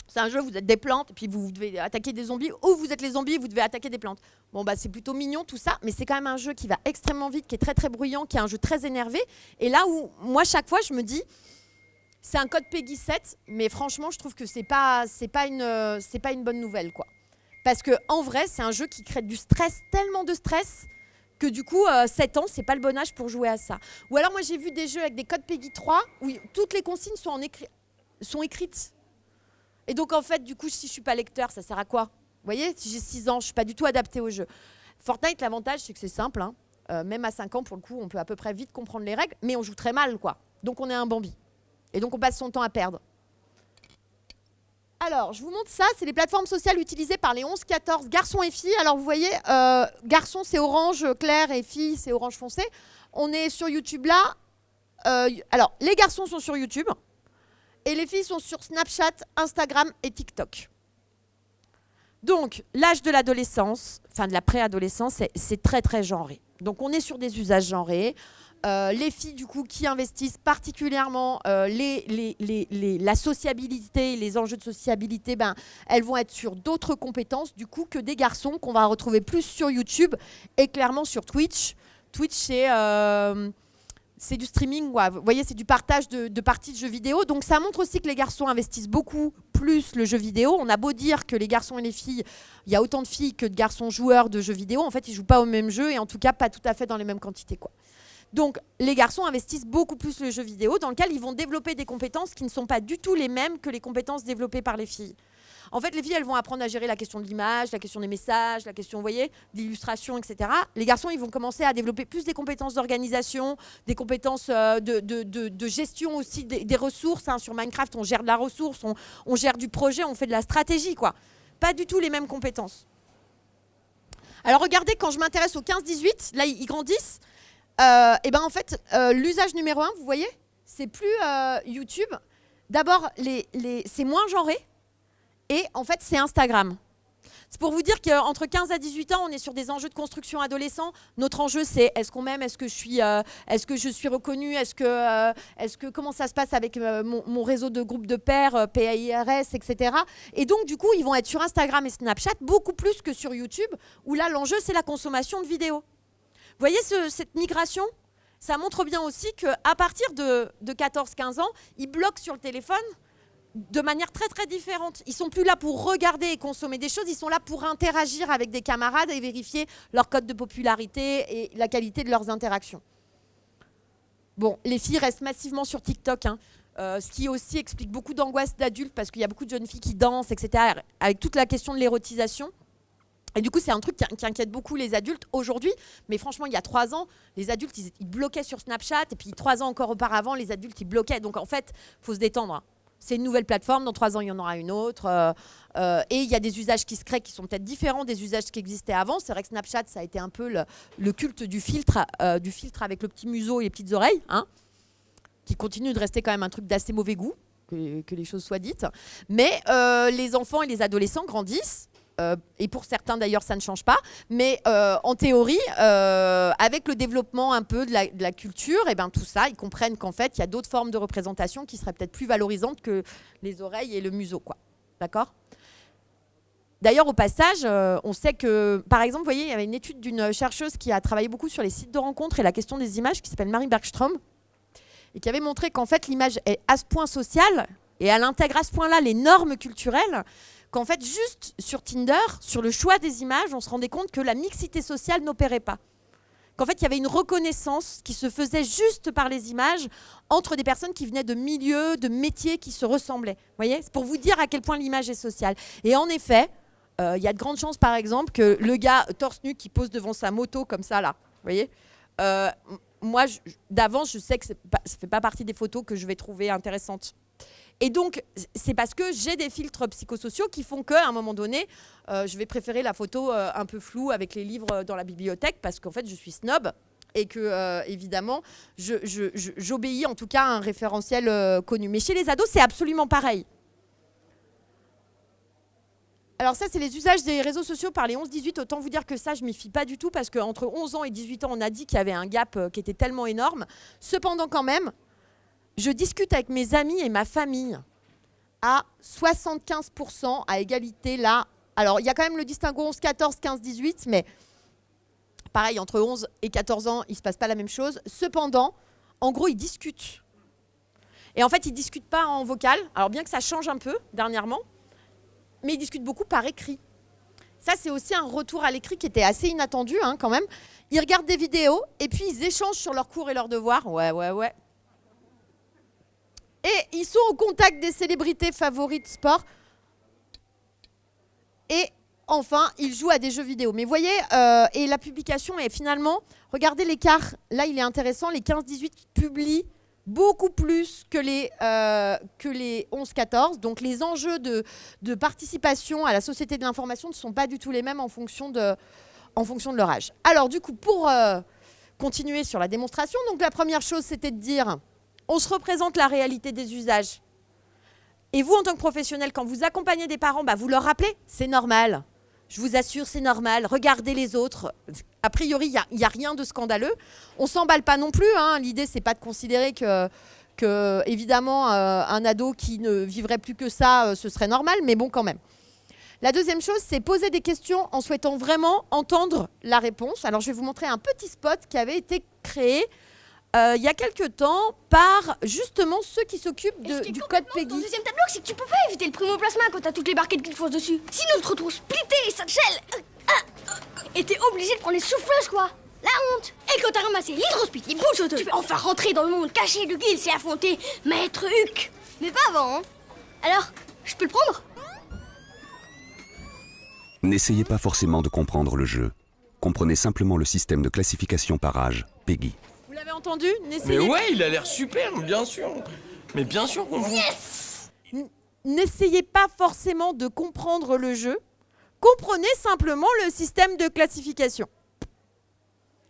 C'est un jeu, vous êtes des plantes, et puis vous devez attaquer des zombies, ou vous êtes les zombies, vous devez attaquer des plantes. Bon, bah c'est plutôt mignon tout ça, mais c'est quand même un jeu qui va extrêmement vite, qui est très très bruyant, qui est un jeu très énervé. Et là où, moi, chaque fois, je me dis, C'est un code Peggy 7, mais franchement, je trouve que c'est pas une bonne nouvelle, quoi. Parce que en vrai, c'est un jeu qui crée du stress, tellement de stress, que du coup, 7 ans, c'est pas le bon âge pour jouer à ça. Ou alors, moi, j'ai vu des jeux avec des codes Peggy 3 où toutes les consignes sont écrites. Et donc, en fait, du coup, si je suis pas lecteur, ça sert à quoi? Vous voyez, si j'ai 6 ans, je suis pas du tout adaptée au jeu. Fortnite, l'avantage, c'est que c'est simple. Hein. Même à 5 ans, pour le coup, on peut à peu près vite comprendre les règles, mais on joue très mal, quoi. Donc, on est un Bambi. Et donc, on passe son temps à perdre. Alors, je vous montre ça, c'est les plateformes sociales utilisées par les 11-14 garçons et filles. Alors, vous voyez, garçons, c'est orange clair et filles, c'est orange foncé. On est sur YouTube là. Alors, les garçons sont sur YouTube et les filles sont sur Snapchat, Instagram et TikTok. Donc, l'âge de l'adolescence, enfin de la préadolescence, c'est très, très genré. Donc, on est sur des usages genrés. Les filles, du coup, qui investissent particulièrement la sociabilité, les enjeux de sociabilité, ben, elles vont être sur d'autres compétences, du coup, que des garçons qu'on va retrouver plus sur YouTube et clairement sur Twitch. Twitch, c'est du streaming, ouais. Vous voyez, c'est du partage de parties de jeux vidéo. Donc, ça montre aussi que les garçons investissent beaucoup plus le jeu vidéo. On a beau dire que les garçons et les filles, il y a autant de filles que de garçons joueurs de jeux vidéo. En fait, ils ne jouent pas au même jeu et en tout cas, pas tout à fait dans les mêmes quantités, quoi. Donc, les garçons investissent beaucoup plus le jeu vidéo dans lequel ils vont développer des compétences qui ne sont pas du tout les mêmes que les compétences développées par les filles. En fait, les filles, elles vont apprendre à gérer la question de l'image, la question des messages, la question, vous voyez, d'illustration, etc. Les garçons, ils vont commencer à développer plus des compétences d'organisation, des compétences de gestion aussi des ressources. Hein. Sur Minecraft, on gère de la ressource, on gère du projet, on fait de la stratégie, quoi. Pas du tout les mêmes compétences. Alors, regardez, quand je m'intéresse aux 15-18, là, ils grandissent. Et ben en fait, l'usage numéro 1, vous voyez, c'est plus YouTube. D'abord, c'est moins genré. Et en fait, c'est Instagram. C'est pour vous dire qu'entre 15 à 18 ans, on est sur des enjeux de construction adolescent. Notre enjeu, c'est est-ce qu'on m'aime, est-ce que je suis reconnue, comment ça se passe avec mon réseau de groupes de pairs, PAIRS, etc. Et donc, du coup, ils vont être sur Instagram et Snapchat beaucoup plus que sur YouTube, où là, l'enjeu, c'est la consommation de vidéos. Vous voyez cette migration? Ça montre bien aussi qu'à partir de 14-15 ans, ils bloquent sur le téléphone de manière très très différente. Ils ne sont plus là pour regarder et consommer des choses, ils sont là pour interagir avec des camarades et vérifier leur code de popularité et la qualité de leurs interactions. Bon, les filles restent massivement sur TikTok, hein. Ce qui aussi explique beaucoup d'angoisse d'adultes parce qu'il y a beaucoup de jeunes filles qui dansent, etc., avec toute la question de l'érotisation. Et du coup, c'est un truc qui inquiète beaucoup les adultes aujourd'hui. Mais franchement, il y a 3 ans, les adultes, ils bloquaient sur Snapchat. Et puis 3 ans encore auparavant, les adultes, ils bloquaient. Donc en fait, il faut se détendre. C'est une nouvelle plateforme. Dans 3 ans, il y en aura une autre. Et il y a des usages qui se créent qui sont peut-être différents des usages qui existaient avant. C'est vrai que Snapchat, ça a été un peu le culte du filtre avec le petit museau et les petites oreilles, hein, qui continue de rester quand même un truc d'assez mauvais goût, que les choses soient dites. Mais les enfants et les adolescents grandissent. Et pour certains d'ailleurs ça ne change pas, mais en théorie avec le développement un peu de la culture, et ben tout ça, ils comprennent qu'en fait il y a d'autres formes de représentation qui seraient peut-être plus valorisantes que les oreilles et le museau, quoi. D'accord ? D'ailleurs, au passage, on sait que, par exemple, vous voyez, il y avait une étude d'une chercheuse qui a travaillé beaucoup sur les sites de rencontres et la question des images, qui s'appelle Marie Bergstrom, et qui avait montré qu'en fait l'image est à ce point sociale et elle intègre à ce point-là les normes culturelles, qu'en fait, juste sur Tinder, sur le choix des images, on se rendait compte que la mixité sociale n'opérait pas. Qu'en fait, il y avait une reconnaissance qui se faisait juste par les images entre des personnes qui venaient de milieux, de métiers qui se ressemblaient. Vous voyez ? C'est pour vous dire à quel point l'image est sociale. Et en effet, il y a de grandes chances, par exemple, que le gars torse nu qui pose devant sa moto comme ça, là, vous voyez ? Moi, d'avance, je sais que ça ne fait pas partie des photos que je vais trouver intéressantes. Et donc, c'est parce que j'ai des filtres psychosociaux qui font qu'à un moment donné, je vais préférer la photo un peu floue avec les livres dans la bibliothèque parce qu'en fait, je suis snob et que, évidemment, j'obéis en tout cas à un référentiel connu. Mais chez les ados, c'est absolument pareil. Alors ça, c'est les usages des réseaux sociaux par les 11-18. Autant vous dire que ça, je ne m'y fie pas du tout parce qu'entre 11 ans et 18 ans, on a dit qu'il y avait un gap qui était tellement énorme. Cependant, quand même, je discute avec mes amis et ma famille à 75% à égalité là. Alors, il y a quand même le distinguo 11, 14, 15, 18, mais pareil, entre 11 et 14 ans, il ne se passe pas la même chose. Cependant, en gros, ils discutent. Et en fait, ils ne discutent pas en vocal. Alors bien que ça change un peu dernièrement, mais ils discutent beaucoup par écrit. Ça, c'est aussi un retour à l'écrit qui était assez inattendu quand même. Ils regardent des vidéos et puis ils échangent sur leurs cours et leurs devoirs. Ouais. Et ils sont au contact des célébrités favorites sport. Et enfin, ils jouent à des jeux vidéo. Mais vous voyez, et la publication est finalement, regardez l'écart, là il est intéressant, les 15-18 publient beaucoup plus que les 11-14. Donc les enjeux de participation à la société de l'information ne sont pas du tout les mêmes en fonction de leur âge. Alors du coup, pour continuer sur la démonstration, donc la première chose c'était de dire, on se représente la réalité des usages. Et vous, en tant que professionnel, quand vous accompagnez des parents, vous leur rappelez, c'est normal. Je vous assure, c'est normal. Regardez les autres. A priori, il n'y a rien de scandaleux. On ne s'emballe pas non plus. L'idée, ce n'est pas de considérer que évidemment, un ado qui ne vivrait plus que ça, ce serait normal, mais bon, quand même. La deuxième chose, c'est poser des questions en souhaitant vraiment entendre la réponse. Alors, je vais vous montrer un petit spot qui avait été créé il y a quelques temps par justement ceux qui s'occupent du code PEGI. Dans le deuxième tableau, c'est que tu peux pas éviter le primo-plasma quand t'as toutes les barquettes qui te foncent dessus. Sinon, tu te retrouves splitté et ça te gèle. Et t'es obligé de prendre les souffleuses, quoi. La honte. Et quand t'as ramassé l'hydrospit, les boules sauteuses, tu peux enfin rentrer dans le monde caché du guilds et affronter Maître Huck. Mais pas avant, Alors, je peux le prendre? N'essayez pas forcément de comprendre le jeu. Comprenez simplement le système de classification par âge, PEGI. Vous l'avez entendu? Mais ouais, il a l'air super, bien sûr. Mais bien sûr qu'on... Yes. N'essayez pas forcément de comprendre le jeu. Comprenez simplement le système de classification.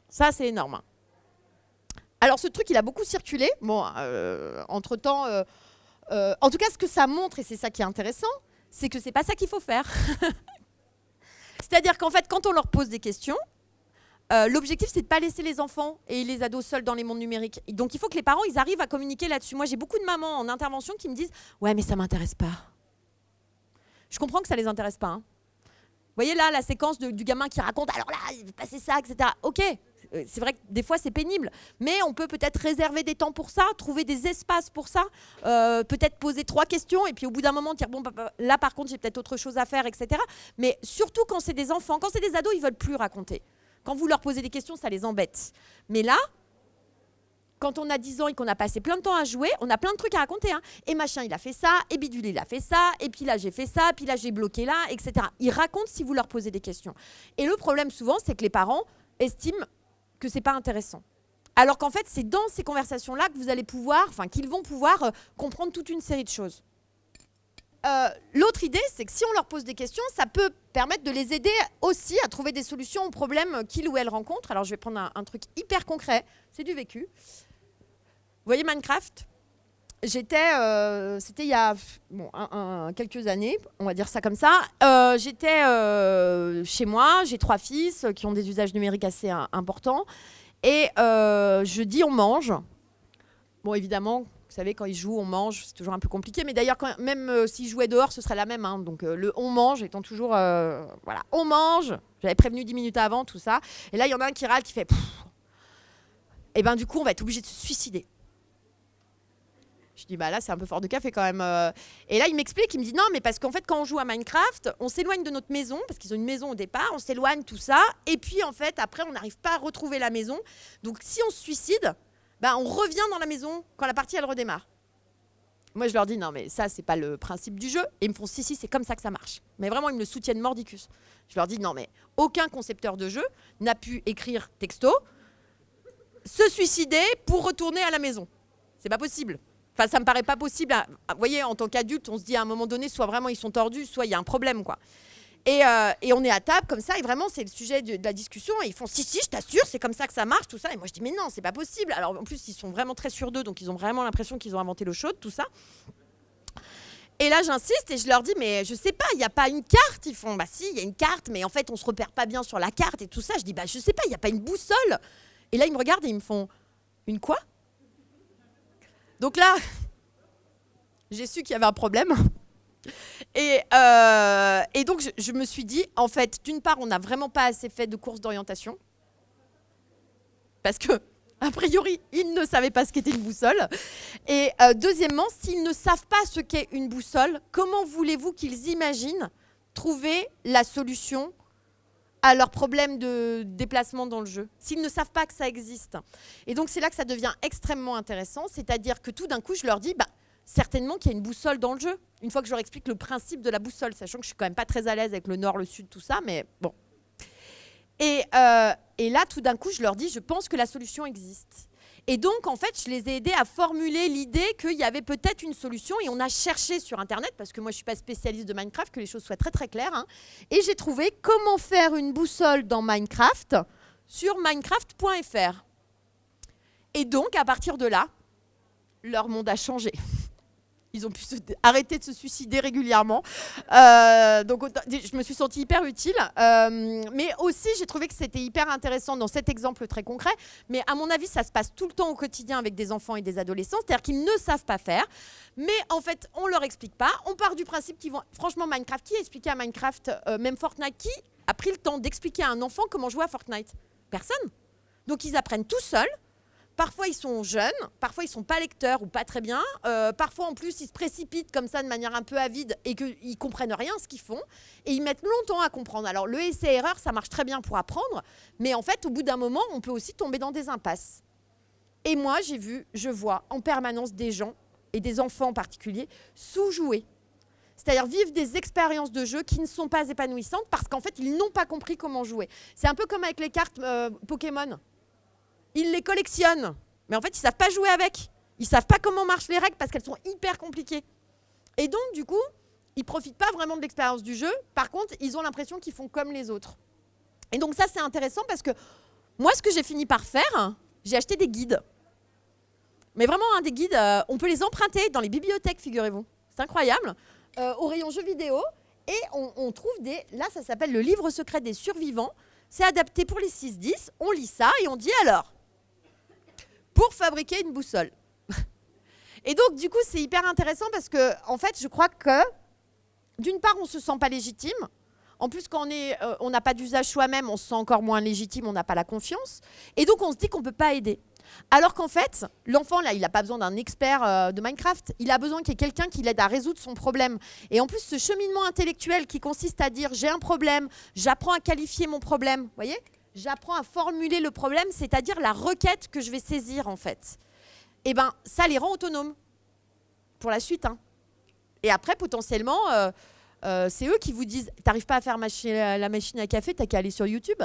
Ça, c'est énorme. Alors, ce truc, il a beaucoup circulé. Bon, entre-temps... en tout cas, ce que ça montre, et c'est ça qui est intéressant, c'est que c'est pas ça qu'il faut faire. C'est-à-dire qu'en fait, quand on leur pose des questions, l'objectif, c'est de ne pas laisser les enfants et les ados seuls dans les mondes numériques. Donc, il faut que les parents, ils arrivent à communiquer là-dessus. Moi, j'ai beaucoup de mamans en intervention qui me disent « Ouais, mais ça ne m'intéresse pas. » Je comprends que ça ne les intéresse pas. Vous voyez là, la séquence du gamin qui raconte « Alors là, il va passer ça, etc. » Ok, c'est vrai que des fois, c'est pénible. Mais on peut peut-être réserver des temps pour ça, trouver des espaces pour ça, peut-être poser 3 questions et puis au bout d'un moment, dire « Bon, là, par contre, j'ai peut-être autre chose à faire, etc. » Mais surtout quand c'est des enfants, quand c'est des ados, ils ne veulent plus raconter. Quand vous leur posez des questions, ça les embête. Mais là, quand on a 10 ans et qu'on a passé plein de temps à jouer, on a plein de trucs à raconter. Et machin, il a fait ça, et bidule, il a fait ça, et puis là, j'ai fait ça, puis là, j'ai bloqué là, etc. Ils racontent si vous leur posez des questions. Et le problème, souvent, c'est que les parents estiment que c'est pas intéressant. Alors qu'en fait, c'est dans ces conversations-là que vous allez pouvoir, qu'ils vont pouvoir comprendre toute une série de choses. L'autre idée, c'est que si on leur pose des questions, ça peut permettre de les aider aussi à trouver des solutions aux problèmes qu'ils ou elles rencontrent. Alors, je vais prendre un truc hyper concret. C'est du vécu. Vous voyez Minecraft ? C'était il y a quelques années, on va dire ça comme ça. J'étais chez moi, j'ai 3 fils qui ont des usages numériques assez importants. Et je dis on mange. Bon, évidemment... Vous savez, quand ils jouent, on mange, c'est toujours un peu compliqué. Mais d'ailleurs, même s'ils jouaient dehors, ce serait la même. Donc, le on mange étant toujours... voilà, on mange. J'avais prévenu 10 minutes avant, tout ça. Et là, il y en a un qui râle, qui fait... Et ben du coup, on va être obligé de se suicider. Je dis, là, c'est un peu fort de café quand même. Et là, il m'explique, il me dit, non, mais parce qu'en fait, quand on joue à Minecraft, on s'éloigne de notre maison, parce qu'ils ont une maison au départ, on s'éloigne, tout ça. Et puis, en fait, après, on n'arrive pas à retrouver la maison. Donc, si on se suicide... on revient dans la maison quand la partie elle redémarre. Moi je leur dis non mais ça c'est pas le principe du jeu et ils me font si c'est comme ça que ça marche. Mais vraiment ils me le soutiennent mordicus. Je leur dis non mais aucun concepteur de jeu n'a pu écrire texto se suicider pour retourner à la maison. C'est pas possible. Enfin ça me paraît pas possible. Vous voyez en tant qu'adulte on se dit à un moment donné soit vraiment ils sont tordus soit il y a un problème quoi. Et on est à table comme ça et vraiment c'est le sujet de la discussion et ils font si je t'assure c'est comme ça que ça marche tout ça et moi je dis mais non c'est pas possible. Alors en plus ils sont vraiment très sûrs d'eux donc ils ont vraiment l'impression qu'ils ont inventé l'eau chaude tout ça. Et là j'insiste et je leur dis mais je sais pas il y a pas une carte. Ils font bah si il y a une carte mais en fait on se repère pas bien sur la carte et tout ça. Je dis bah je sais pas il y a pas une boussole. Et là ils me regardent et ils me font une quoi? Donc là j'ai su qu'il y avait un problème. Et donc, je me suis dit, en fait, d'une part, on n'a vraiment pas assez fait de courses d'orientation. Parce que A priori, ils ne savaient pas ce qu'était une boussole. Et deuxièmement, s'ils ne savent pas ce qu'est une boussole, comment voulez-vous qu'ils imaginent trouver la solution à leur problème de déplacement dans le jeu, s'ils ne savent pas que ça existe? Et donc, c'est là que ça devient extrêmement intéressant, c'est-à-dire que tout d'un coup, je leur dis, certainement qu'il y a une boussole dans le jeu. Une fois que je leur explique le principe de la boussole, sachant que je suis quand même pas très à l'aise avec le nord, le sud, tout ça, mais bon. Et là, tout d'un coup, je leur dis, je pense que la solution existe. Et donc, en fait, je les ai aidés à formuler l'idée qu'il y avait peut-être une solution. Et on a cherché sur Internet, parce que moi, je ne suis pas spécialiste de Minecraft, que les choses soient très, très claires. Hein. Et j'ai trouvé comment faire une boussole dans Minecraft sur minecraft.fr. Et donc, à partir de là, leur monde a changé. Ils ont pu arrêter de se suicider régulièrement. Donc, je me suis sentie hyper utile. Mais aussi, j'ai trouvé que c'était hyper intéressant dans cet exemple très concret. Mais à mon avis, ça se passe tout le temps au quotidien avec des enfants et des adolescents. C'est-à-dire qu'ils ne savent pas faire. Mais en fait, on ne leur explique pas. On part du principe qu'ils vont... Franchement, Minecraft, qui a expliqué à Minecraft, même Fortnite, qui a pris le temps d'expliquer à un enfant comment jouer à Fortnite? Personne. Donc, ils apprennent tout seuls. Parfois, ils sont jeunes, parfois, ils ne sont pas lecteurs ou pas très bien. Parfois, en plus, ils se précipitent comme ça de manière un peu avide et qu'ils ne comprennent rien ce qu'ils font. Et ils mettent longtemps à comprendre. Alors, le essai-erreur, ça marche très bien pour apprendre. Mais en fait, au bout d'un moment, on peut aussi tomber dans des impasses. Et moi, je vois en permanence des gens, et des enfants en particulier, sous-jouer. C'est-à-dire vivre des expériences de jeu qui ne sont pas épanouissantes parce qu'en fait, ils n'ont pas compris comment jouer. C'est un peu comme avec les cartes Pokémon. Ils les collectionnent, mais en fait, ils ne savent pas jouer avec. Ils ne savent pas comment marchent les règles parce qu'elles sont hyper compliquées. Et donc, du coup, ils ne profitent pas vraiment de l'expérience du jeu. Par contre, ils ont l'impression qu'ils font comme les autres. Et donc ça, c'est intéressant parce que moi, ce que j'ai fini par faire, j'ai acheté des guides. Mais vraiment, des guides, on peut les emprunter dans les bibliothèques, figurez-vous. C'est incroyable. Au rayon jeux vidéo. Et on trouve des... Là, ça s'appelle le livre secret des survivants. C'est adapté pour les 6-10. On lit ça et on dit alors... pour fabriquer une boussole. Et donc, du coup, c'est hyper intéressant parce que, en fait, je crois que, d'une part, on ne se sent pas légitime. En plus, quand on n'a pas d'usage soi-même, on se sent encore moins légitime, on n'a pas la confiance. Et donc, on se dit qu'on ne peut pas aider. Alors qu'en fait, l'enfant, là, il n'a pas besoin d'un expert de Minecraft. Il a besoin qu'il y ait quelqu'un qui l'aide à résoudre son problème. Et en plus, ce cheminement intellectuel qui consiste à dire « j'ai un problème, j'apprends à qualifier mon problème », vous voyez ? J'apprends à formuler le problème, c'est-à-dire la requête que je vais saisir, en fait. Et bien, ça les rend autonomes pour la suite. Hein. Et après, potentiellement, c'est eux qui vous disent « t'arrives pas à faire la machine à café, t'as qu'à aller sur YouTube ».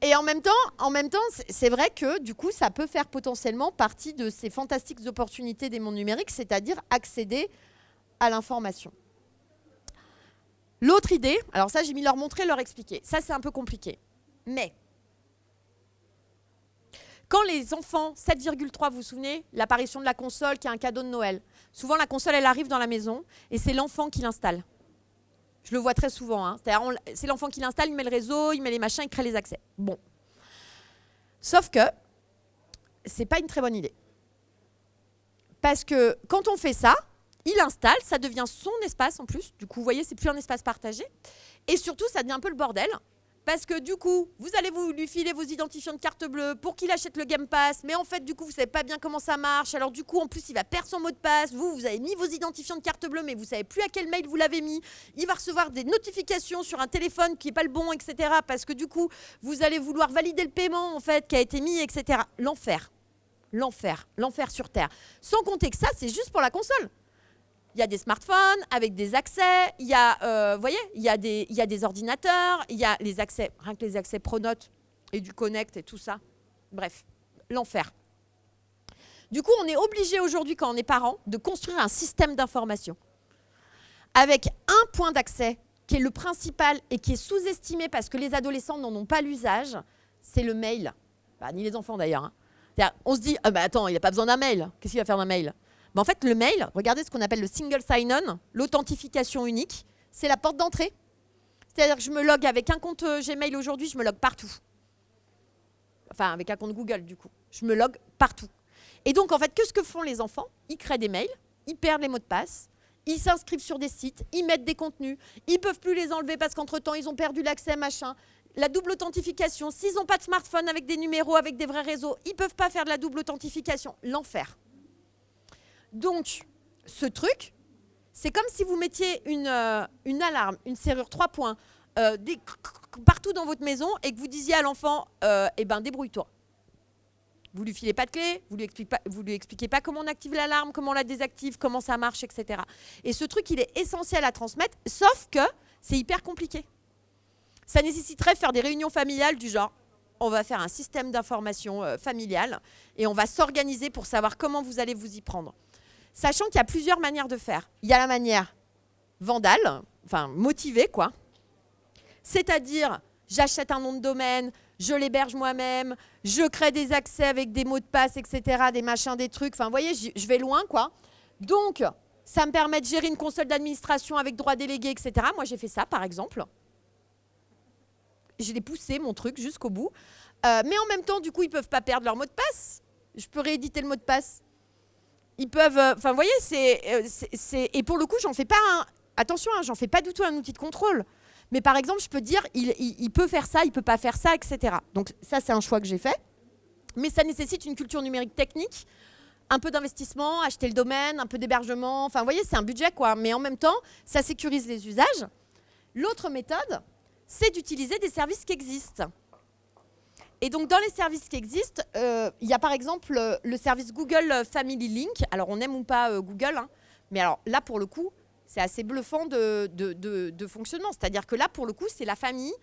Et en même temps, c'est vrai que, du coup, ça peut faire potentiellement partie de ces fantastiques opportunités des mondes numériques, c'est-à-dire accéder à l'information. L'autre idée, alors ça, j'ai mis leur montrer, leur expliquer. Ça, c'est un peu compliqué. Mais, quand les enfants, 7,3, vous vous souvenez, l'apparition de la console qui est un cadeau de Noël. Souvent, la console, elle arrive dans la maison et c'est l'enfant qui l'installe. Je le vois très souvent. Hein. C'est l'enfant qui l'installe, il met le réseau, il met les machins, il crée les accès. Bon. Sauf que, c'est pas une très bonne idée. Parce que quand on fait ça, il installe, ça devient son espace en plus. Du coup, vous voyez, c'est plus un espace partagé. Et surtout, ça devient un peu le bordel. Parce que du coup, vous allez lui filer vos identifiants de carte bleue pour qu'il achète le Game Pass. Mais en fait, du coup, vous ne savez pas bien comment ça marche. Alors du coup, en plus, il va perdre son mot de passe. Vous avez mis vos identifiants de carte bleue, mais vous ne savez plus à quel mail vous l'avez mis. Il va recevoir des notifications sur un téléphone qui n'est pas le bon, etc. Parce que du coup, vous allez vouloir valider le paiement, en fait, qui a été mis, etc. L'enfer. L'enfer. L'enfer sur Terre. Sans compter que ça, c'est juste pour la console. Il y a des smartphones avec des accès, il y a, vous voyez, il y a des ordinateurs, il y a les accès, rien que les accès Pronote et du Connect et tout ça. Bref, l'enfer. Du coup, on est obligé aujourd'hui, quand on est parent, de construire un système d'information avec un point d'accès qui est le principal et qui est sous-estimé parce que les adolescents n'en ont pas l'usage, c'est le mail. Enfin, ni les enfants d'ailleurs. Hein. On se dit, attends, il n'a pas besoin d'un mail. Qu'est-ce qu'il va faire d'un mail ? Mais en fait, le mail, regardez ce qu'on appelle le single sign-on, l'authentification unique, c'est la porte d'entrée. C'est-à-dire que je me log avec un compte Gmail aujourd'hui, je me log partout. Enfin, avec un compte Google, du coup. Je me log partout. Et donc, en fait, qu'est-ce que font les enfants ? Ils créent des mails, ils perdent les mots de passe, ils s'inscrivent sur des sites, ils mettent des contenus, ils ne peuvent plus les enlever parce qu'entre-temps, ils ont perdu l'accès, machin. la double authentification. S'ils n'ont pas de smartphone avec des numéros, avec des vrais réseaux, ils ne peuvent pas faire de la double authentification. L'enfer. Donc, ce truc, c'est comme si vous mettiez une alarme, une serrure 3 points partout dans votre maison et que vous disiez à l'enfant, eh ben, débrouille-toi. Vous lui filez pas de clé, vous lui expliquez pas comment on active l'alarme, comment on la désactive, comment ça marche, etc. Et ce truc, il est essentiel à transmettre, sauf que c'est hyper compliqué. Ça nécessiterait de faire des réunions familiales du genre, on va faire un système d'information familiale et on va s'organiser pour savoir comment vous allez vous y prendre. Sachant qu'il y a plusieurs manières de faire. Il y a la manière vandale, enfin motivée, quoi. C'est-à-dire, j'achète un nom de domaine, je l'héberge moi-même, je crée des accès avec des mots de passe, etc., des machins, des trucs. Enfin, vous voyez, je vais loin, quoi. Donc, ça me permet de gérer une console d'administration avec droit délégué, etc. Moi, j'ai fait ça, par exemple. Je l'ai poussé, mon truc, jusqu'au bout. Mais en même temps, du coup, ils ne peuvent pas perdre leur mot de passe. Je peux rééditer le mot de passe. Ils peuvent... Enfin, vous voyez, et pour le coup, j'en fais pas un... Attention, hein, j'en fais pas du tout un outil de contrôle. Mais par exemple, je peux dire, il peut faire ça, il ne peut pas faire ça, etc. Donc ça, c'est un choix que j'ai fait. Mais ça nécessite une culture numérique technique, un peu d'investissement, acheter le domaine, un peu d'hébergement. Enfin, vous voyez, c'est un budget, quoi. Mais en même temps, ça sécurise les usages. L'autre méthode, c'est d'utiliser des services qui existent. Et donc, dans les services qui existent, il y a par exemple le service Google Family Link. Alors, on aime ou pas Google, hein, mais alors là, pour le coup, c'est assez bluffant de fonctionnement. C'est-à-dire que là, pour le coup, c'est la famille,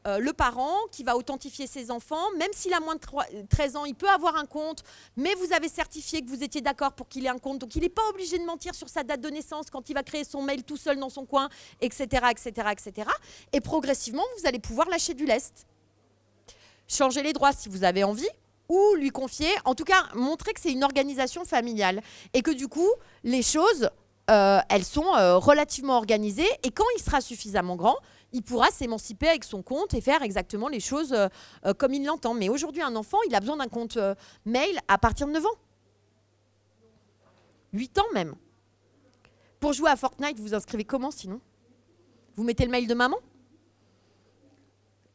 le parent qui va authentifier ses enfants. Même s'il a moins de 13 ans, il peut avoir un compte, mais vous avez certifié que vous étiez d'accord pour qu'il ait un compte. Donc, il n'est pas obligé de mentir sur sa date de naissance quand il va créer son mail tout seul dans son coin, etc., etc., etc. Et progressivement, vous allez pouvoir lâcher du lest. Changer les droits si vous avez envie, ou lui confier, en tout cas, montrer que c'est une organisation familiale. Et que du coup, les choses... elles sont relativement organisées et quand il sera suffisamment grand, il pourra s'émanciper avec son compte et faire exactement les choses comme il l'entend. Mais aujourd'hui, un enfant, il a besoin d'un compte mail à partir de 9 ans. 8 ans même. Pour jouer à Fortnite, vous vous inscrivez comment sinon? Vous mettez le mail de maman?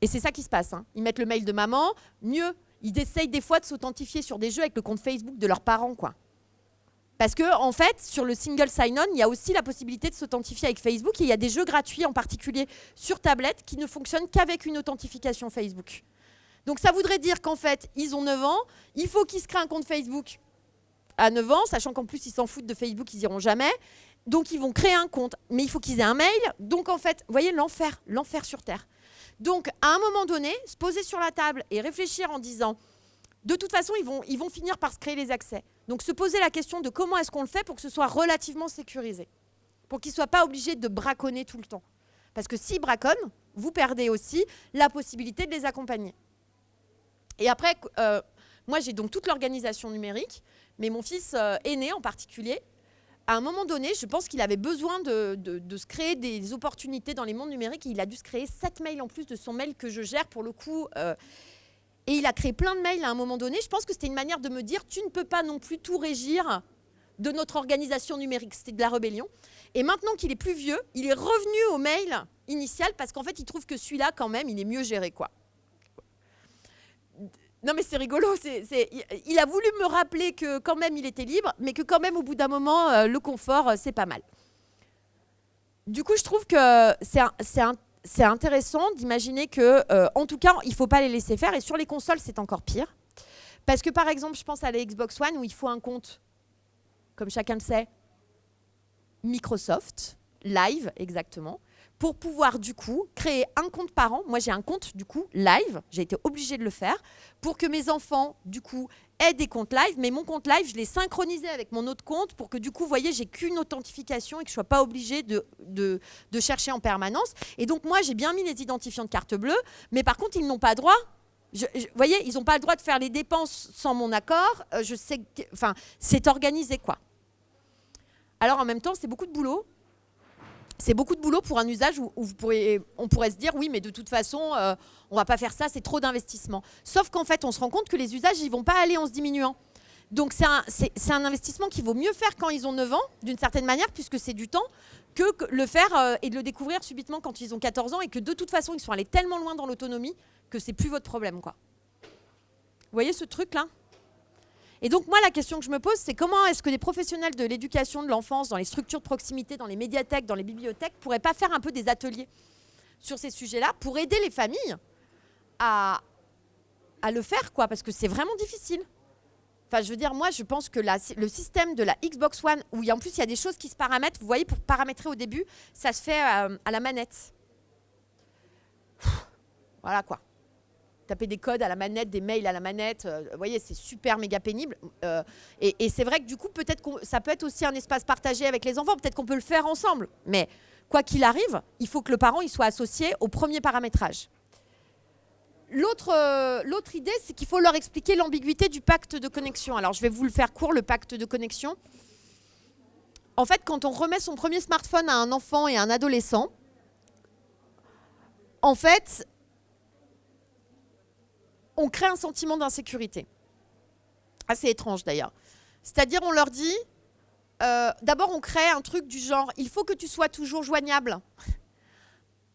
Et c'est ça qui se passe. Hein. Ils mettent le mail de maman. Mieux, ils essayent des fois de s'authentifier sur des jeux avec le compte Facebook de leurs parents, quoi. Parce que, en fait, sur le single sign-on, il y a aussi la possibilité de s'authentifier avec Facebook et il y a des jeux gratuits, en particulier sur tablette, qui ne fonctionnent qu'avec une authentification Facebook. Donc, ça voudrait dire qu'en fait, ils ont 9 ans, il faut qu'ils se créent un compte Facebook à 9 ans, sachant qu'en plus, ils s'en foutent de Facebook, ils n'iront jamais. Donc, ils vont créer un compte, mais il faut qu'ils aient un mail. Donc, en fait, vous voyez, l'enfer sur Terre. Donc, à un moment donné, se poser sur la table et réfléchir en disant... De toute façon, ils vont finir par se créer les accès. Donc, se poser la question de comment est-ce qu'on le fait pour que ce soit relativement sécurisé. Pour qu'ils ne soient pas obligés de braconner tout le temps. Parce que s'ils braconnent, vous perdez aussi la possibilité de les accompagner. Et après, moi, j'ai donc toute l'organisation numérique, mais mon fils aîné en particulier, à un moment donné, je pense qu'il avait besoin de se créer des opportunités dans les mondes numériques et il a dû se créer 7 mails en plus de son mail que je gère pour le coup... Et il a créé plein de mails à un moment donné. Je pense que c'était une manière de me dire, tu ne peux pas non plus tout régir de notre organisation numérique. C'était de la rébellion. Et maintenant qu'il est plus vieux, il est revenu au mail initial parce qu'en fait, il trouve que celui-là, quand même, il est mieux géré, quoi. Non, mais c'est rigolo. Il a voulu me rappeler que quand même, il était libre, mais que quand même, au bout d'un moment, le confort, c'est pas mal. Du coup, je trouve que c'est intéressant d'imaginer que, en tout cas, il ne faut pas les laisser faire. Et sur les consoles, c'est encore pire. Parce que, par exemple, je pense à la Xbox One où il faut un compte, comme chacun le sait, Microsoft, Live, exactement, pour pouvoir, du coup, créer un compte par an. Moi, j'ai un compte, du coup, Live. J'ai été obligée de le faire pour que mes enfants, du coup, aient des comptes Live. Mais mon compte Live, je l'ai synchronisé avec mon autre compte pour que, du coup, vous voyez, j'ai qu'une authentification et que je ne sois pas obligée de chercher en permanence. Et donc, moi, j'ai bien mis les identifiants de carte bleue. Mais par contre, ils n'ont pas droit. Vous voyez, ils n'ont pas le droit de faire les dépenses sans mon accord. Je sais que, enfin, c'est organisé, quoi. Alors, en même temps, c'est beaucoup de boulot. C'est beaucoup de boulot pour un usage où on pourrait se dire, oui, mais de toute façon, on ne va pas faire ça, c'est trop d'investissement. Sauf qu'en fait, on se rend compte que les usages, ils ne vont pas aller en se diminuant. Donc c'est un investissement qu'il vaut mieux faire quand ils ont 9 ans, d'une certaine manière, puisque c'est du temps, que le faire et de le découvrir subitement quand ils ont 14 ans, et que de toute façon, ils sont allés tellement loin dans l'autonomie que c'est plus votre problème, quoi. Vous voyez ce truc-là ? Et donc moi, la question que je me pose, c'est comment est-ce que les professionnels de l'éducation de l'enfance, dans les structures de proximité, dans les médiathèques, dans les bibliothèques, pourraient pas faire un peu des ateliers sur ces sujets-là pour aider les familles à le faire, quoi, parce que c'est vraiment difficile. Enfin, je veux dire, moi, je pense que le système de la Xbox One, où en plus, il y a des choses qui se paramètrent, vous voyez, pour paramétrer au début, ça se fait à la manette. Voilà, quoi. Taper des codes à la manette, des mails à la manette, vous voyez, c'est super méga pénible. Et c'est vrai que du coup, peut-être que ça peut être aussi un espace partagé avec les enfants, peut-être qu'on peut le faire ensemble. Mais quoi qu'il arrive, il faut que le parent il soit associé au premier paramétrage. L'autre idée, c'est qu'il faut leur expliquer l'ambiguïté du pacte de connexion. Alors, je vais vous le faire court, le pacte de connexion. En fait, quand on remet son premier smartphone à un enfant et à un adolescent, en fait, on crée un sentiment d'insécurité. Assez étrange, d'ailleurs. C'est-à-dire, on leur dit, d'abord, on crée un truc du genre, il faut que tu sois toujours joignable.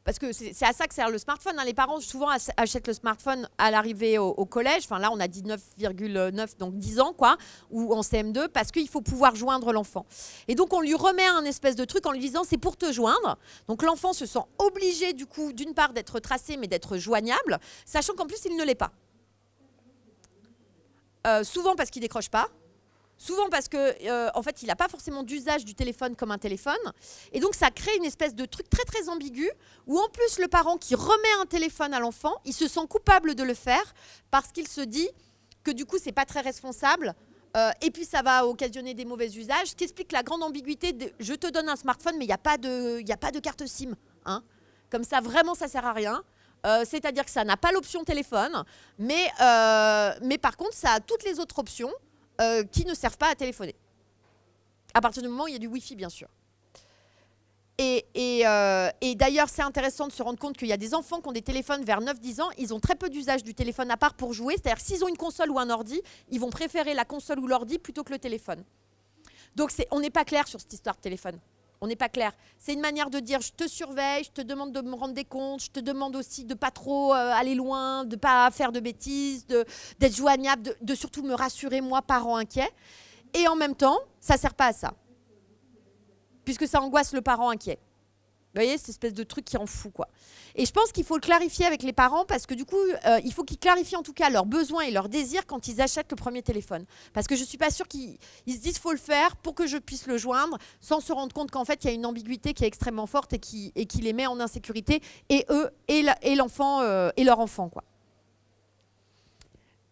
Parce que c'est à ça que sert le smartphone. Hein. Les parents, souvent, achètent le smartphone à l'arrivée au collège. Enfin, là, on a dit 9,9, donc 10 ans, quoi, ou en CM2, parce qu'il faut pouvoir joindre l'enfant. Et donc, on lui remet un espèce de truc en lui disant, c'est pour te joindre. Donc, l'enfant se sent obligé, du coup, d'une part, d'être tracé, mais d'être joignable, sachant qu'en plus, il ne l'est pas. Souvent parce qu'il décroche pas. Souvent parce que, en fait, il n'a pas forcément d'usage du téléphone comme un téléphone. Et donc, ça crée une espèce de truc très, très ambigu où, en plus, le parent qui remet un téléphone à l'enfant, il se sent coupable de le faire parce qu'il se dit que, du coup, c'est pas très responsable. Et puis, ça va occasionner des mauvais usages. Ce qui explique la grande ambiguïté de « je te donne un smartphone, mais il n'y a pas de carte SIM. Hein » Comme ça, vraiment, ça sert à rien. C'est-à-dire que ça n'a pas l'option téléphone. Mais par contre, ça a toutes les autres options qui ne servent pas à téléphoner. À partir du moment où il y a du Wi-Fi, bien sûr. Et d'ailleurs, c'est intéressant de se rendre compte qu'il y a des enfants qui ont des téléphones vers 9-10 ans, ils ont très peu d'usage du téléphone à part pour jouer. C'est-à-dire s'ils ont une console ou un ordi, ils vont préférer la console ou l'ordi plutôt que le téléphone. Donc on n'est pas clair sur cette histoire de téléphone. On n'est pas clair. C'est une manière de dire je te surveille, je te demande de me rendre des comptes, je te demande aussi de pas trop aller loin, de pas faire de bêtises, d'être joignable, de surtout me rassurer, moi, parent inquiet. Et en même temps, ça ne sert pas à ça. Puisque ça angoisse le parent inquiet. Vous voyez, cette espèce de truc qui en fout, quoi. Et je pense qu'il faut le clarifier avec les parents parce que du coup, il faut qu'ils clarifient en tout cas leurs besoins et leurs désirs quand ils achètent le premier téléphone. Parce que je ne suis pas sûre qu'ils se disent « faut le faire pour que je puisse le joindre » sans se rendre compte qu'en fait, il y a une ambiguïté qui est extrêmement forte et qui les met en insécurité, et eux, et l'enfant, et leur enfant, quoi.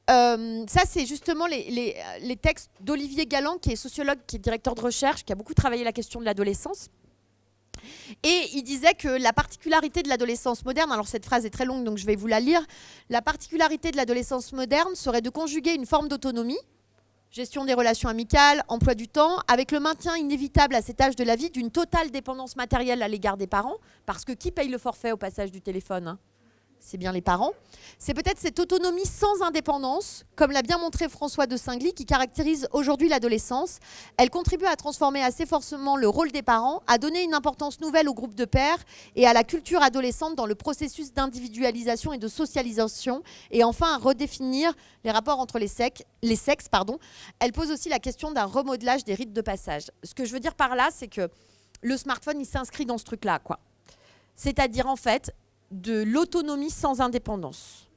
Ça, c'est justement les textes d'Olivier Galland, qui est sociologue, qui est directeur de recherche, qui a beaucoup travaillé la question de l'adolescence. Et il disait que la particularité de l'adolescence moderne, alors cette phrase est très longue donc je vais vous la lire, la particularité de l'adolescence moderne serait de conjuguer une forme d'autonomie, gestion des relations amicales, emploi du temps, avec le maintien inévitable à cet âge de la vie d'une totale dépendance matérielle à l'égard des parents, parce que qui paye le forfait au passage du téléphone, hein ? C'est bien les parents. C'est peut-être cette autonomie sans indépendance, comme l'a bien montré François de Singly, qui caractérise aujourd'hui l'adolescence. Elle contribue à transformer assez forcément le rôle des parents, à donner une importance nouvelle au groupe de pairs et à la culture adolescente dans le processus d'individualisation et de socialisation, et enfin à redéfinir les rapports entre les sexes. Elle pose aussi la question d'un remodelage des rites de passage. Ce que je veux dire par là, c'est que le smartphone, il s'inscrit dans ce truc-là, quoi. C'est-à-dire, en fait, de l'autonomie sans indépendance.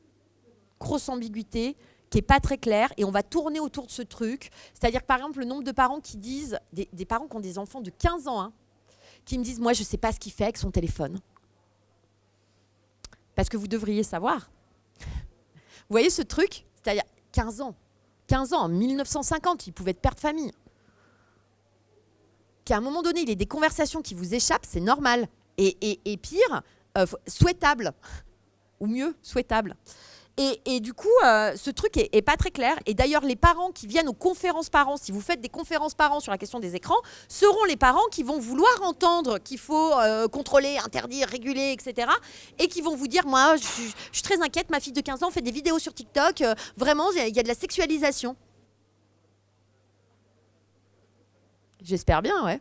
Grosse ambiguïté qui n'est pas très claire, et on va tourner autour de ce truc. C'est-à-dire que, par exemple, le nombre de parents qui disent, des parents qui ont des enfants de 15 ans, hein, qui me disent « moi, je ne sais pas ce qu'il fait avec son téléphone ». Parce que vous devriez savoir. Vous voyez ce truc ? C'est-à-dire 15 ans, en 1950, il pouvait être père de famille. Qu'à un moment donné, il y ait des conversations qui vous échappent, c'est normal. Et pire, souhaitable, ou mieux, souhaitable. Et du coup, ce truc est pas très clair. Et d'ailleurs, les parents qui viennent aux conférences parents, si vous faites des conférences parents sur la question des écrans, seront les parents qui vont vouloir entendre qu'il faut contrôler, interdire, réguler, etc. Et qui vont vous dire, moi, je suis très inquiète, ma fille de 15 ans fait des vidéos sur TikTok, vraiment, il y a de la sexualisation. J'espère bien, ouais.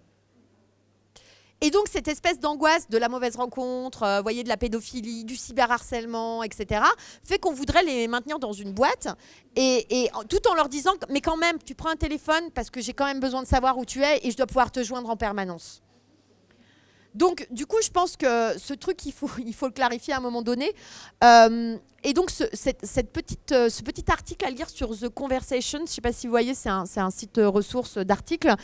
Et donc, cette espèce d'angoisse de la mauvaise rencontre, voyez, de la pédophilie, du cyberharcèlement, etc., fait qu'on voudrait les maintenir dans une boîte, et tout en leur disant, mais quand même, tu prends un téléphone parce que j'ai quand même besoin de savoir où tu es et je dois pouvoir te joindre en permanence. Donc, du coup, je pense que ce truc, il faut le clarifier à un moment donné. Et donc, ce petit article à lire sur The Conversation, je ne sais pas si vous voyez, c'est un site ressource d'articles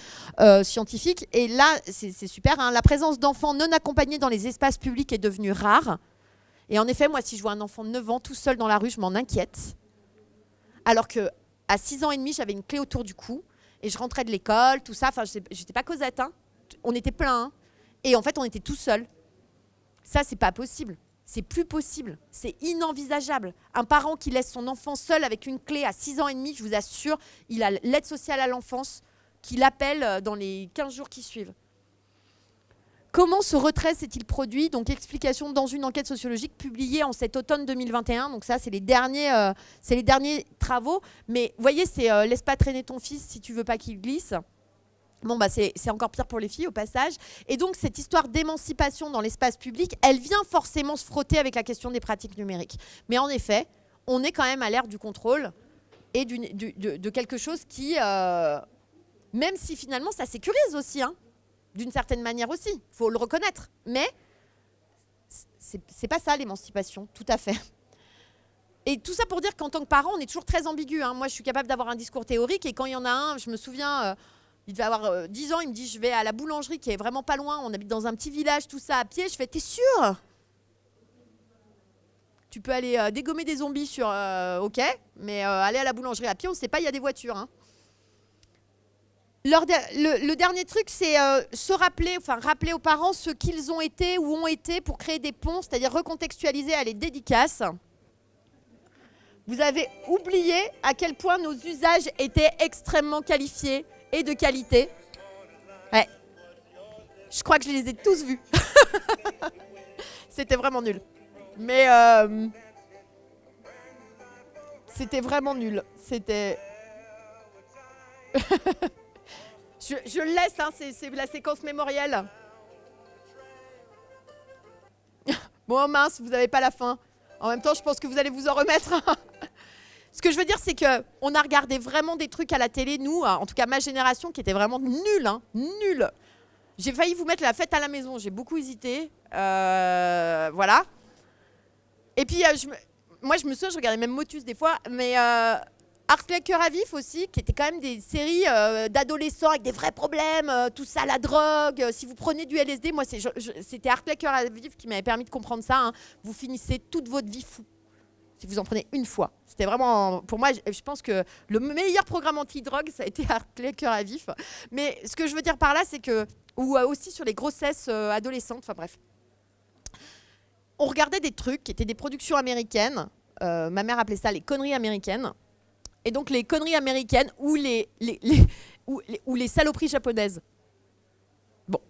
scientifiques. Et là, c'est super. Hein, la présence d'enfants non accompagnés dans les espaces publics est devenue rare. Et en effet, moi, si je vois un enfant de 9 ans tout seul dans la rue, je m'en inquiète. Alors qu'à 6 ans et demi, j'avais une clé autour du cou. Et je rentrais de l'école, tout ça. Enfin, je n'étais pas Cosette. Hein. On était plein. Hein. Et en fait, on était tout seul. Ça, c'est pas possible. C'est plus possible. C'est inenvisageable. Un parent qui laisse son enfant seul avec une clé à 6 ans et demi, je vous assure, il a l'aide sociale à l'enfance qui l'appelle dans les 15 jours qui suivent. Comment ce retrait s'est-il produit? Donc, explication dans une enquête sociologique publiée en cet automne 2021. Donc ça, c'est les derniers travaux. Mais vous voyez, c'est laisse pas traîner ton fils si tu veux pas qu'il glisse. Bon, bah c'est encore pire pour les filles au passage. Et donc, cette histoire d'émancipation dans l'espace public, elle vient forcément se frotter avec la question des pratiques numériques. Mais en effet, on est quand même à l'ère du contrôle et de quelque chose qui, même si finalement ça sécurise aussi, hein, d'une certaine manière aussi, il faut le reconnaître. Mais c'est pas ça l'émancipation, tout à fait. Et tout ça pour dire qu'en tant que parent, on est toujours très ambigu. Hein. Moi, je suis capable d'avoir un discours théorique et quand il y en a un, je me souviens... il devait avoir 10 ans, il me dit je vais à la boulangerie qui est vraiment pas loin, on habite dans un petit village, tout ça à pied. Je fais t'es sûr? Tu peux aller dégommer des zombies sur ok, mais aller à la boulangerie à pied, on ne sait pas, il y a des voitures. Hein. Le dernier truc, c'est rappeler aux parents ce qu'ils ont été ou ont été pour créer des ponts, c'est-à-dire recontextualiser à les dédicaces. Vous avez oublié à quel point nos usages étaient extrêmement qualifiés et de qualité. Ouais. Je crois que je les ai tous vus. C'était vraiment nul. Mais c'était vraiment nul. C'était... je le laisse, hein, c'est la séquence mémorielle. Bon, mince, vous n'avez pas la fin. En même temps, je pense que vous allez vous en remettre. Ce que je veux dire, c'est qu'on a regardé vraiment des trucs à la télé, nous, en tout cas ma génération, qui était vraiment nulle, hein, nulle. J'ai failli vous mettre La Fête à la maison, j'ai beaucoup hésité. Voilà. Et puis, moi, je me souviens, je regardais même Motus des fois, mais Art Cœur à Vif aussi, qui était quand même des séries d'adolescents avec des vrais problèmes, tout ça, la drogue. Si vous prenez du LSD, moi, c'était Art Cœur à Vif qui m'avait permis de comprendre ça. Hein. Vous finissez toute votre vie fou. Si vous en prenez une fois. C'était vraiment, pour moi, je pense que le meilleur programme anti-drogue, ça a été Art Cœur à Vif. Mais ce que je veux dire par là, c'est que, ou aussi sur les grossesses adolescentes, enfin bref. On regardait des trucs qui étaient des productions américaines. Ma mère appelait ça les conneries américaines. Et donc les conneries américaines ou les saloperies japonaises. Bon,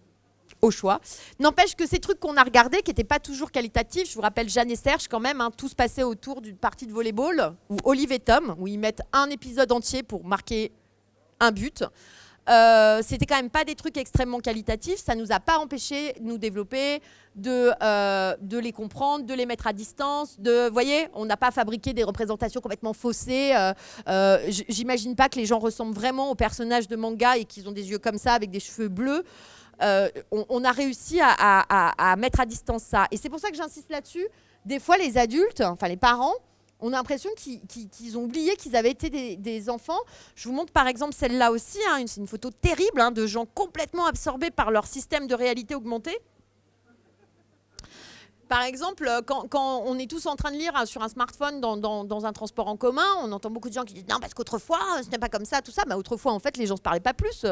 au choix. N'empêche que ces trucs qu'on a regardés, qui n'étaient pas toujours qualitatifs, je vous rappelle Jeanne et Serge quand même, hein, tout se passait autour d'une partie de volleyball, ou Olive et Tom, où ils mettent un épisode entier pour marquer un but. C'était quand même pas des trucs extrêmement qualitatifs, ça nous a pas empêché de nous développer, de les comprendre, de les mettre à distance, vous voyez, on n'a pas fabriqué des représentations complètement faussées. J'imagine pas que les gens ressemblent vraiment aux personnages de manga et qu'ils ont des yeux comme ça avec des cheveux bleus. On a réussi à mettre à distance ça. Et c'est pour ça que j'insiste là-dessus. Des fois, les adultes, enfin les parents, on a l'impression qu'ils ont oublié qu'ils avaient été des enfants. Je vous montre par exemple celle-là aussi. Hein, c'est une photo terrible hein, de gens complètement absorbés par leur système de réalité augmentée. Par exemple, quand on est tous en train de lire sur un smartphone dans un transport en commun, on entend beaucoup de gens qui disent « Non, parce qu'autrefois, ce n'est pas comme ça, tout ça. » Bah, autrefois, en fait, les gens ne se parlaient pas plus.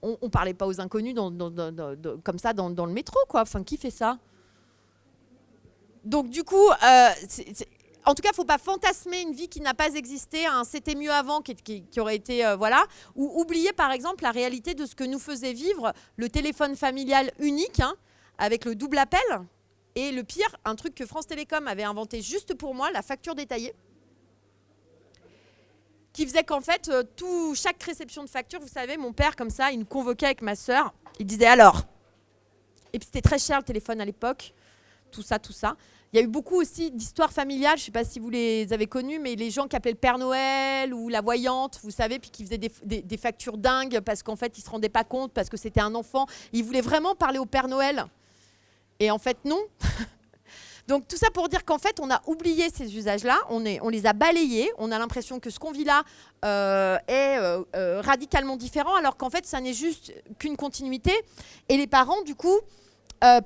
On ne parlait pas aux inconnus comme ça dans le métro, quoi. Enfin, qui fait ça? Donc, du coup... En tout cas, il ne faut pas fantasmer une vie qui n'a pas existé, un c'était mieux avant qui aurait été, voilà. Ou oublier, par exemple, la réalité de ce que nous faisait vivre le téléphone familial unique, hein, avec le double appel. Et le pire, un truc que France Télécom avait inventé juste pour moi, la facture détaillée. qui faisait qu'en fait, chaque réception de facture, vous savez, mon père, comme ça, il nous convoquait avec ma sœur. Il disait alors. Et puis c'était très cher le téléphone à l'époque. Tout ça. Il y a eu beaucoup aussi d'histoires familiales, je ne sais pas si vous les avez connues, mais les gens qui appelaient le Père Noël ou la voyante, vous savez, puis qui faisaient des factures dingues parce qu'en fait, ils ne se rendaient pas compte, parce que c'était un enfant. Ils voulaient vraiment parler au Père Noël. Et en fait, non. Donc tout ça pour dire qu'en fait, on a oublié ces usages-là, on les a balayés, on a l'impression que ce qu'on vit là est radicalement différent, alors qu'en fait, ça n'est juste qu'une continuité. Et les parents, du coup,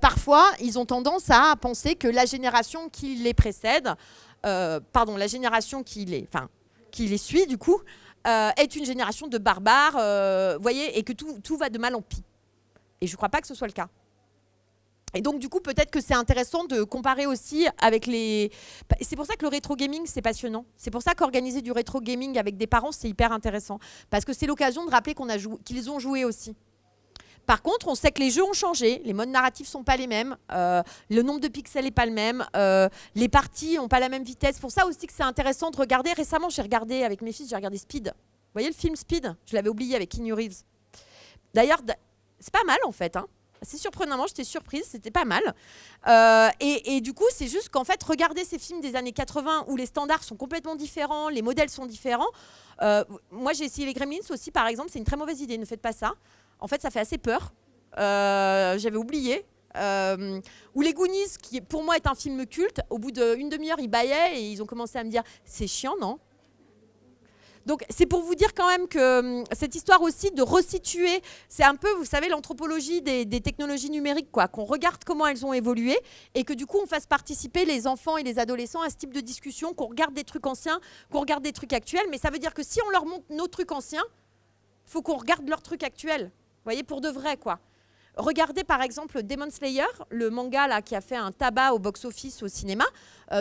parfois, ils ont tendance à penser que la génération qui les précède, la génération qui les suit, du coup, est une génération de barbares, voyez, et que tout va de mal en pis. Et je ne crois pas que ce soit le cas. Et donc, du coup, peut-être que c'est intéressant de comparer aussi avec les... C'est pour ça que le rétro gaming, c'est passionnant. C'est pour ça qu'organiser du rétro gaming avec des parents, c'est hyper intéressant. Parce que c'est l'occasion de rappeler qu'ils ont joué aussi. Par contre, on sait que les jeux ont changé, les modes narratifs ne sont pas les mêmes, le nombre de pixels n'est pas le même, les parties n'ont pas la même vitesse. C'est pour ça aussi que c'est intéressant de regarder. Récemment, j'ai regardé avec mes fils, j'ai regardé Speed. Vous voyez le film Speed? Je l'avais oublié avec Keanu Reeves. D'ailleurs, c'est pas mal en fait, hein. Assez surprenamment, j'étais surprise, c'était pas mal. Et du coup, c'est juste qu'en fait, regarder ces films des années 80 où les standards sont complètement différents, les modèles sont différents. Moi, j'ai essayé les Gremlins aussi, par exemple. C'est une très mauvaise idée, ne faites pas ça. En fait, ça fait assez peur. J'avais oublié. Ou les Goonies, qui pour moi est un film culte. Au bout d'une demi-heure, ils bâillaient et ils ont commencé à me dire « c'est chiant, non ?» Donc, c'est pour vous dire quand même que cette histoire aussi de resituer, c'est un peu, vous savez, l'anthropologie des technologies numériques, quoi, qu'on regarde comment elles ont évolué et que du coup, on fasse participer les enfants et les adolescents à ce type de discussion, qu'on regarde des trucs anciens, qu'on regarde des trucs actuels. Mais ça veut dire que si on leur montre nos trucs anciens, il faut qu'on regarde leurs trucs actuels. Vous voyez, pour de vrai, quoi. Regardez par exemple Demon Slayer, le manga là, qui a fait un tabac au box-office au cinéma.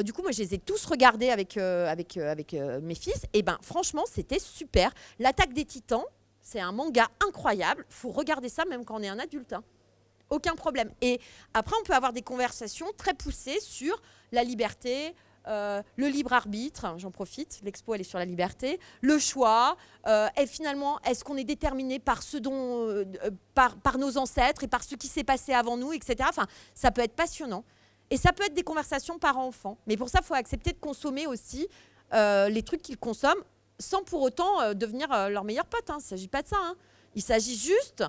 Du coup, moi, je les ai tous regardés avec mes fils. Et ben, franchement, c'était super. L'Attaque des Titans, c'est un manga incroyable. Il faut regarder ça même quand on est un adulte. Hein. Aucun problème. Et après, on peut avoir des conversations très poussées sur la liberté, le libre arbitre, j'en profite, l'expo elle est sur la liberté, le choix, et finalement, est-ce qu'on est déterminé par ce dont, par nos ancêtres et par ce qui s'est passé avant nous, etc. Enfin, ça peut être passionnant. Et ça peut être des conversations parents-enfants. Mais pour ça, il faut accepter de consommer aussi les trucs qu'ils consomment sans pour autant devenir leur meilleur pote. Hein. Il ne s'agit pas de ça. Hein. Il s'agit juste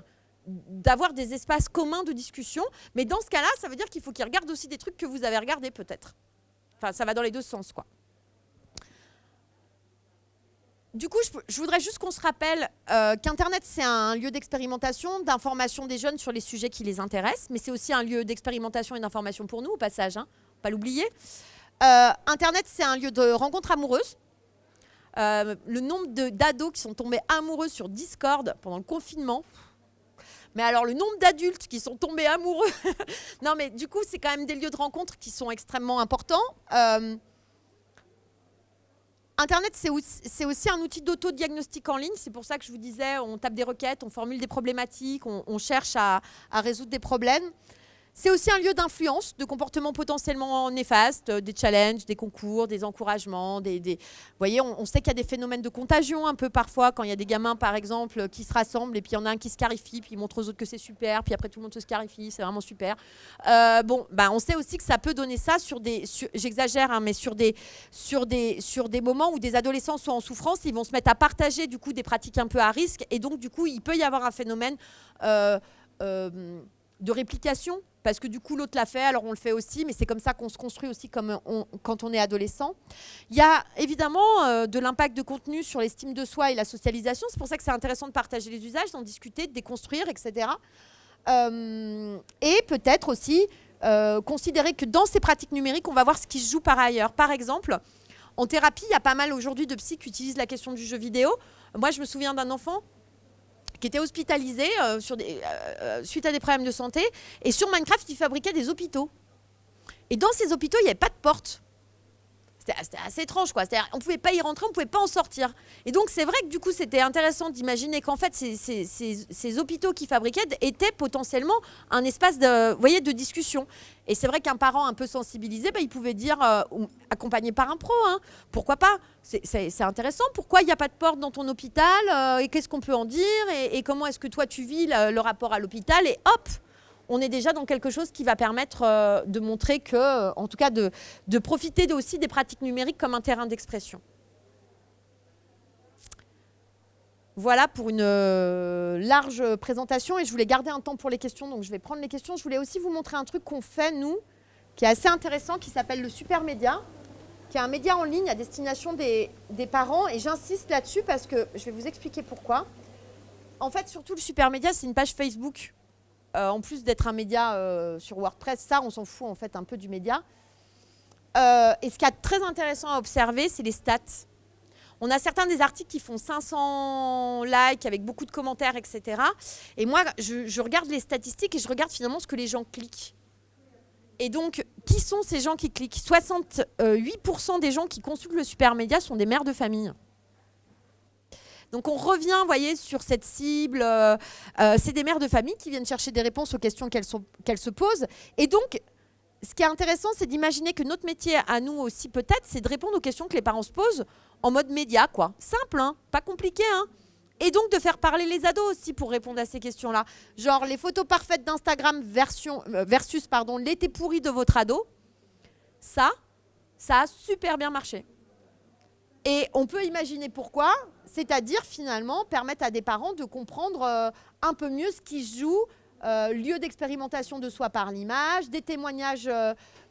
d'avoir des espaces communs de discussion. Mais dans ce cas-là, ça veut dire qu'il faut qu'ils regardent aussi des trucs que vous avez regardés peut-être. Enfin, ça va dans les deux sens, quoi. Du coup, je voudrais juste qu'on se rappelle qu'Internet, c'est un lieu d'expérimentation, d'information des jeunes sur les sujets qui les intéressent, mais c'est aussi un lieu d'expérimentation et d'information pour nous, au passage, hein, pas l'oublier. Internet, c'est un lieu de rencontres amoureuses. Le nombre d'ados qui sont tombés amoureux sur Discord pendant le confinement... Mais alors, le nombre d'adultes qui sont tombés amoureux... non, mais du coup, c'est quand même des lieux de rencontre qui sont extrêmement importants. Internet, c'est aussi un outil d'autodiagnostic en ligne. C'est pour ça que je vous disais, on tape des requêtes, on formule des problématiques, on cherche à résoudre des problèmes. C'est aussi un lieu d'influence, de comportements potentiellement néfastes, des challenges, des concours, des encouragements. Vous voyez, on sait qu'il y a des phénomènes de contagion un peu parfois, quand il y a des gamins, par exemple, qui se rassemblent et puis il y en a un qui se scarifie, puis il montre aux autres que c'est super, puis après tout le monde se scarifie, c'est vraiment super. On sait aussi que ça peut donner ça j'exagère, hein, mais sur des moments où des adolescents sont en souffrance, ils vont se mettre à partager du coup des pratiques un peu à risque, et donc du coup, il peut y avoir un phénomène de réplication, parce que du coup l'autre l'a fait, alors on le fait aussi, mais c'est comme ça qu'on se construit aussi quand on est adolescent. Il y a évidemment de l'impact de contenu sur l'estime de soi et la socialisation, c'est pour ça que c'est intéressant de partager les usages, d'en discuter, de déconstruire, etc. Et peut-être aussi considérer que dans ces pratiques numériques, on va voir ce qui se joue par ailleurs. Par exemple, en thérapie, il y a pas mal aujourd'hui de psys qui utilisent la question du jeu vidéo. Moi, je me souviens d'un enfant qui était hospitalisé suite à des problèmes de santé. Et sur Minecraft, ils fabriquaient des hôpitaux. Et dans ces hôpitaux, il n'y avait pas de porte. c'était assez étrange, quoi. C'est-à-dire, on pouvait pas y rentrer, on pouvait pas en sortir. Et donc, c'est vrai que du coup, c'était intéressant d'imaginer qu'en fait, ces hôpitaux qui fabriquaient étaient potentiellement un espace de discussion. Et c'est vrai qu'un parent un peu sensibilisé, il pouvait dire, accompagné par un pro, hein, pourquoi pas? C'est intéressant. Pourquoi il n'y a pas de porte dans ton hôpital? Et qu'est-ce qu'on peut en dire? Et comment est-ce que toi, tu vis le rapport à l'hôpital? Et hop, on est déjà dans quelque chose qui va permettre de montrer que, en tout cas, de profiter aussi des pratiques numériques comme un terrain d'expression. Voilà pour une large présentation et je voulais garder un temps pour les questions, donc je vais prendre les questions. Je voulais aussi vous montrer un truc qu'on fait, nous, qui est assez intéressant, qui s'appelle le Super Média, qui est un média en ligne à destination des parents. Et j'insiste là-dessus parce que je vais vous expliquer pourquoi. En fait, surtout le Super Média, c'est une page Facebook. En plus d'être un média sur WordPress, ça, on s'en fout en fait un peu du média. Et ce qui est très intéressant à observer, c'est les stats. On a certains des articles qui font 500 likes avec beaucoup de commentaires, etc. Et moi, je regarde les statistiques et je regarde finalement ce que les gens cliquent. Et donc, qui sont ces gens qui cliquent? 68% des gens qui consultent le Super Média sont des mères de famille. Donc on revient, vous voyez, sur cette cible. C'est des mères de famille qui viennent chercher des réponses aux questions qu'elles se posent. Et donc, ce qui est intéressant, c'est d'imaginer que notre métier à nous aussi, peut-être, c'est de répondre aux questions que les parents se posent en mode média, quoi. Simple, hein, pas compliqué, hein. Et donc de faire parler les ados aussi pour répondre à ces questions-là. Genre les photos parfaites d'Instagram versus l'été pourri de votre ado. Ça a super bien marché. Et on peut imaginer pourquoi, c'est-à-dire finalement permettre à des parents de comprendre un peu mieux ce qui se joue, lieu d'expérimentation de soi par l'image, des témoignages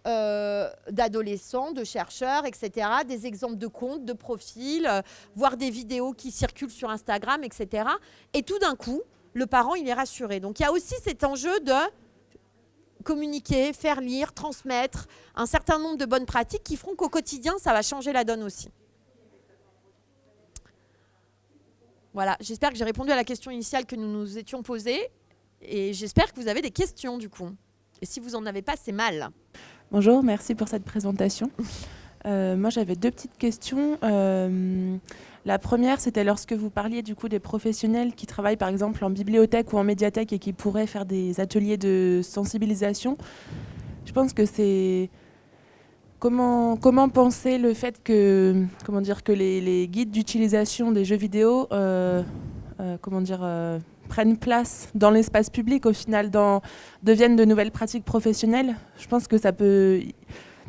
d'adolescents, de chercheurs, etc., des exemples de comptes, de profils, voire des vidéos qui circulent sur Instagram, etc. Et tout d'un coup, le parent, il est rassuré. Donc il y a aussi cet enjeu de communiquer, faire lire, transmettre un certain nombre de bonnes pratiques qui feront qu'au quotidien, ça va changer la donne aussi. Voilà, j'espère que j'ai répondu à la question initiale que nous nous étions posée et j'espère que vous avez des questions du coup. Et si vous n'en avez pas, c'est mal. Bonjour, merci pour cette présentation. Moi, j'avais deux petites questions. La première, c'était lorsque vous parliez du coup des professionnels qui travaillent par exemple en bibliothèque ou en médiathèque et qui pourraient faire des ateliers de sensibilisation. Je pense que c'est... Comment penser le fait que, que les guides d'utilisation des jeux vidéo prennent place dans l'espace public, au final, deviennent de nouvelles pratiques professionnelles. Je pense que ça peut...